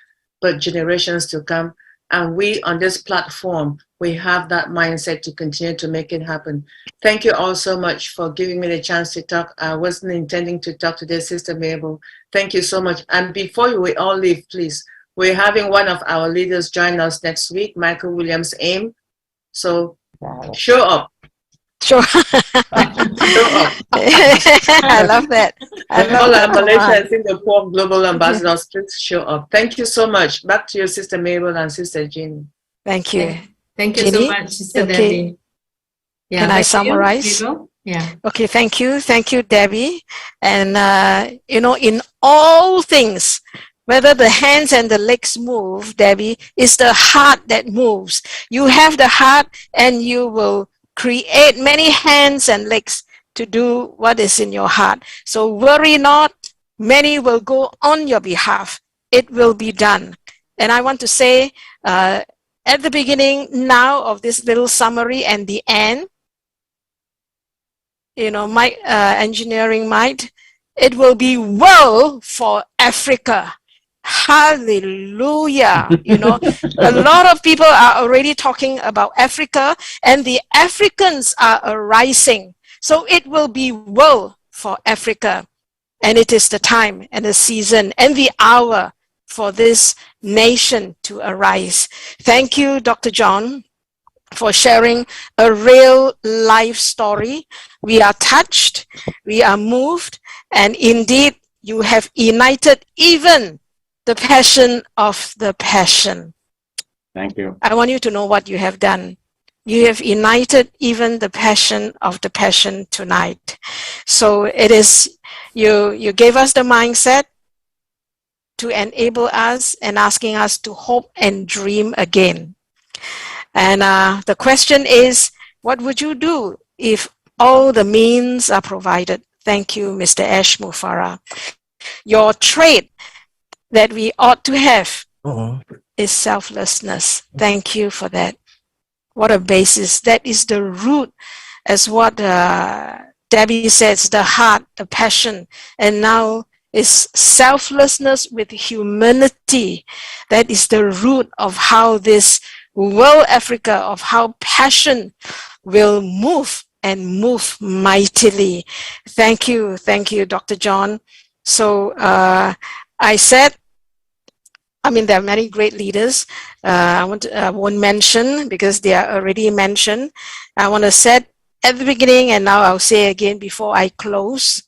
but generations to come. And we on this platform, we have that mindset to continue to make it happen. Thank you all so much for giving me the chance to talk. I wasn't intending to talk today, Sister Mabel. Thank you so much. And before we all leave, please, we're having one of our leaders join us next week, Michael Williams AIM. So show up. Sure. Show up. I love that. I love all that. our Malaysia and Singapore global ambassadors, please show up. Thank you so much. Back to you, Sister Mabel and Sister Jean. Thank you. Thank you Ginny? so much, Sister Okay. Debbie. Yeah, Can I back to you, summarize? Mabel. Yeah. Okay, thank you. Thank you, Debbie. And, you know, in all things, whether the hands and the legs move, Debbie, it's the heart that moves. You have the heart and you will create many hands and legs to do what is in your heart. So worry not, many will go on your behalf. It will be done. And I want to say at the beginning now of this little summary and the end, you know, my engineering might, it will be well for Africa. Hallelujah. You know, a lot of people are already talking about Africa, and the Africans are arising. So it will be well for Africa. And it is the time and the season and the hour for this nation to arise. Thank you, Dr. John, for sharing a real life story. We are touched, we are moved, and indeed you have ignited even the passion of the passion. Thank you. I want you to know what you have done. You have ignited even the passion of the passion tonight. So it is, you gave us the mindset to enable us and asking us to hope and dream again. And the question is, what would you do if all the means are provided? Thank you, Mr. Ash Mufara. Your trait that we ought to have is selflessness. Thank you for that. What a basis. That is the root, as what Debbie says, the heart, the passion, and now is selflessness with humanity. That is the root of how this world Africa, of how passion will move and move mightily. Thank you, Dr. John. So I said, I mean, there are many great leaders. I won't mention because they are already mentioned. I want to say at the beginning, and now I'll say again before I close.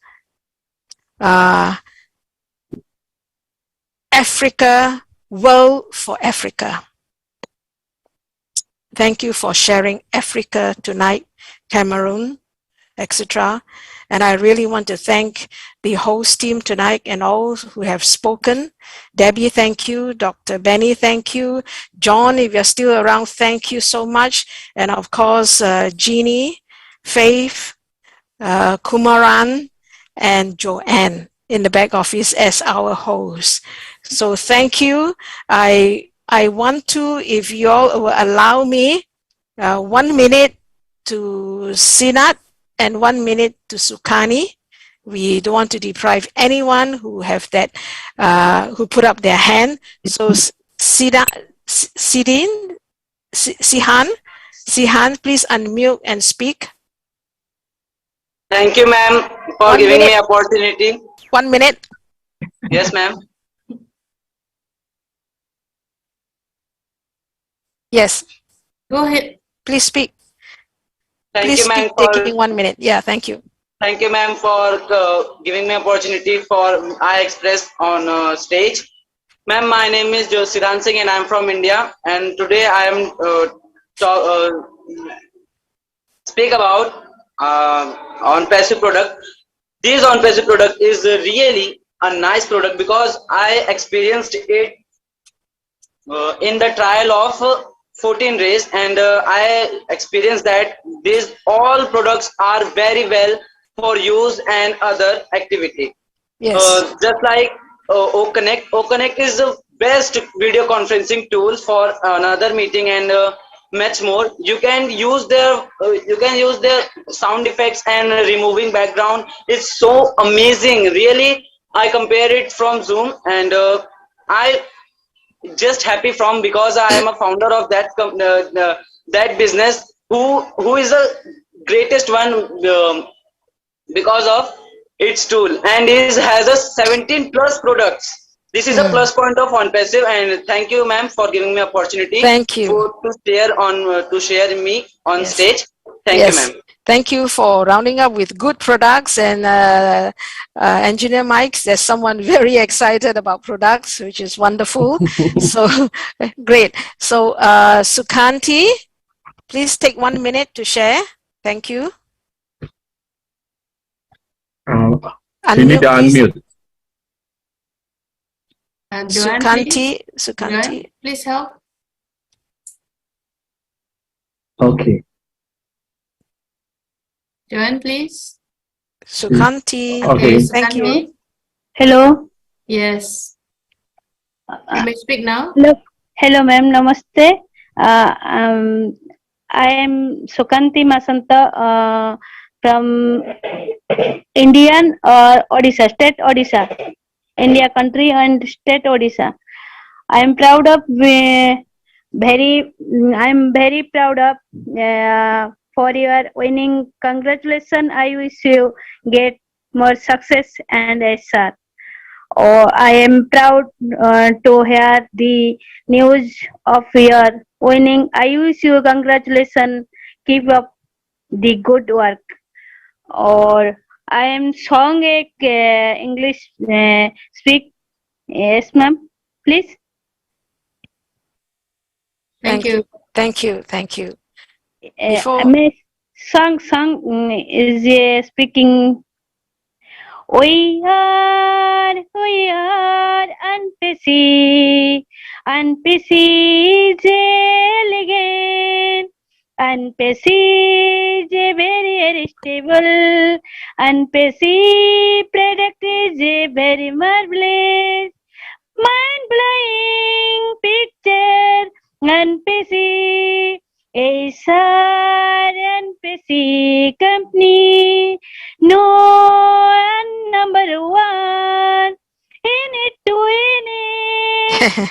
Africa, world for Africa. Thank you for sharing Africa tonight, Cameroon, etc. And I really want to thank the host team tonight and all who have spoken. Debbie, thank you. Dr. Benny, thank you. John, if you're still around, thank you so much. And of course, Jeannie, Faith, Kumaran, and Joanne in the back office as our hosts. So thank you. I want to, if you all will allow me, 1 minute to Sinat and 1 minute to Sukani. We don't want to deprive anyone who have that, who put up their hand. So Sihan, please unmute and speak. Thank you, ma'am, for giving me opportunity. 1 minute. Yes, ma'am. Yes. Go ahead. Please speak. Thank you, ma'am, for taking 1 minute. Yeah, thank you. Thank you, ma'am, for giving me opportunity for I express on stage. Ma'am, my name is Josiran Singh and I'm from India. And today I am speak about ONPASSIVE product. This ONPASSIVE product is really a nice product because I experienced it in the trial of 14 days, and I experienced that these all products are very well for use and other activity. Yes. Just like OConnect. OConnect is the best video conferencing tool for another meeting and much more. You can use their sound effects and removing background. It's so amazing. Really, I compare it from Zoom, and I just happy from because I am a founder of that that business who is the greatest one because of its tool, and has a 17 plus products. This is a plus point of ONPASSIVE, and thank you, ma'am, for giving me opportunity. Thank you. To share me on stage. Thank you, ma'am. Thank you for rounding up with good products, and Engineer Mike, there's someone very excited about products, which is wonderful. So great. So Sukanti, please take 1 minute to share. Thank you. You need to unmute. Sukanti, Joanne, please help. Okay. Joanne, please. Sukanti. Okay. Thank you. Hello. Yes. You may speak now. Hello, ma'am. Namaste. I am Sukanti Masanta from Indian Odisha, state Odisha, India country and state Odisha. I am proud of very proud of for your winning. Congratulations. I wish you get more success and sir. I am proud to hear the news of your winning. I wish you congratulations. Keep up the good work. Or I am song English speak. Yes, ma'am. Please. Thank you. Thank you. Thank you. Miss Sang is speaking. We are unpissy is elegant, unpissy is very stable, unpissy product is very marvelous, mind-blowing picture, unpissy is our unpissy company. No, and number one, in it to win it.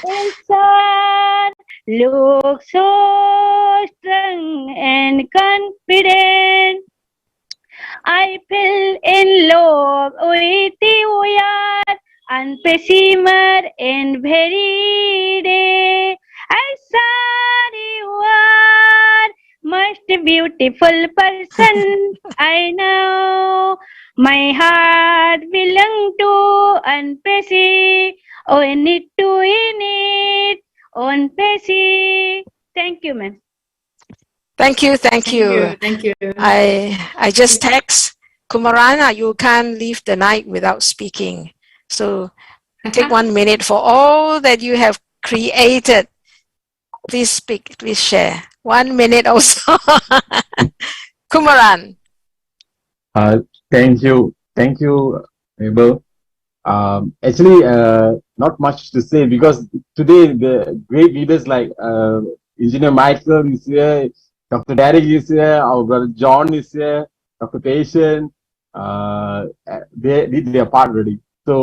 Inside, look so strong and confident. I fell in love with you, yaar, and pessimer and very day. I saw you are most beautiful person. I know my heart belong to Unpessy. Oh, in it to in it, Unpessy. Thank you, ma'am. Thank you. Thank you. Thank you. I just text Kumarana, you can't leave the night without speaking. So take 1 minute for all that you have created. Please speak, please share. 1 minute also. Kumaran. Thank you, Mabel. Actually, not much to say because today the great leaders like Engineer Michael is here, Dr. Derek is here, our brother John is here, Dr. Patient. They did their part already. So,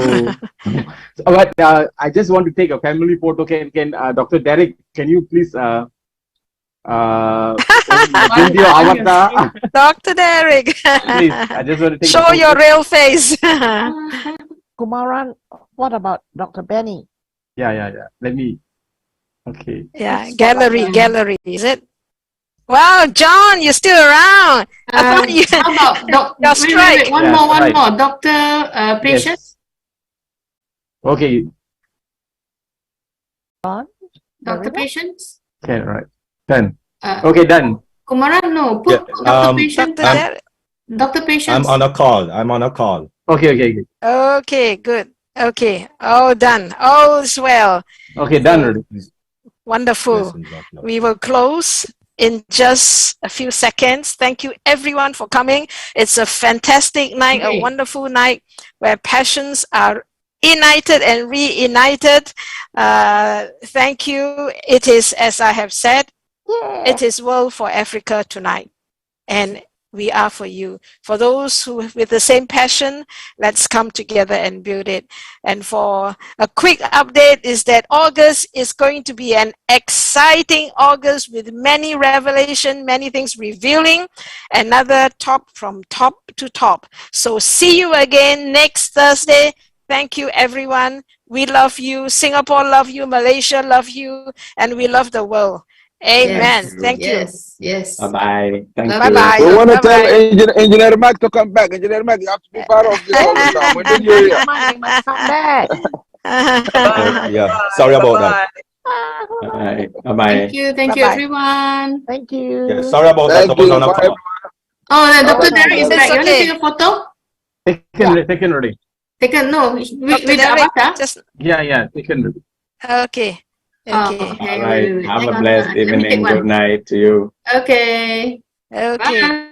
but I just want to take a family photo. Can Dr. Derek, can you please bring your avatar? Dr. Derek. Please, I just want to take Show your real face. Kumaran, what about Dr. Benny? Yeah. Let me. Okay. Yeah, gallery, is it? Wow, John, you're still around. I thought you. How about Wait, one more. Dr. Patient. Yes. Okay. Dr. Patient. Okay, right. Done. Okay, done. Kumaran, no. Put Dr. Patient. Dr. Patient. I'm on a call. Okay. Okay, good. Okay, all done. All's well. Okay, done already. Wonderful. We will close in just a few seconds. Thank you everyone for coming. It's a fantastic night, a wonderful night where passions are united and reunited. Thank you. It is, as I have said, it is World for Africa tonight. And we are for you. For those who with the same passion, let's come together and build it. And for a quick update is that August is going to be an exciting August with many revelation, many things revealing, another from top to top. So see you again next Thursday. Thank you, everyone. We love you. Singapore love you. Malaysia love you. And we love the world. Amen. Yes. Thank you. Yes. Bye-bye. Thank you. Bye-bye. We want to tell Bye-bye. Engineer Mac to come back. Engineer Mac, you have to be part of this all the time. When did you hear? You must come back. Yeah, sorry about that. Bye-bye. Thank you, everyone. Thank you. Yeah, sorry about that. I was on a call. Oh, Dr. Derek is It's back. You want to okay. take a photo? Taken already. Taken, no, with the Derek, avatar? just Yeah, taken already. okay. Okay. All right. Have Hang a on, blessed let me take evening. one. Good night to you. Okay. Okay. Bye.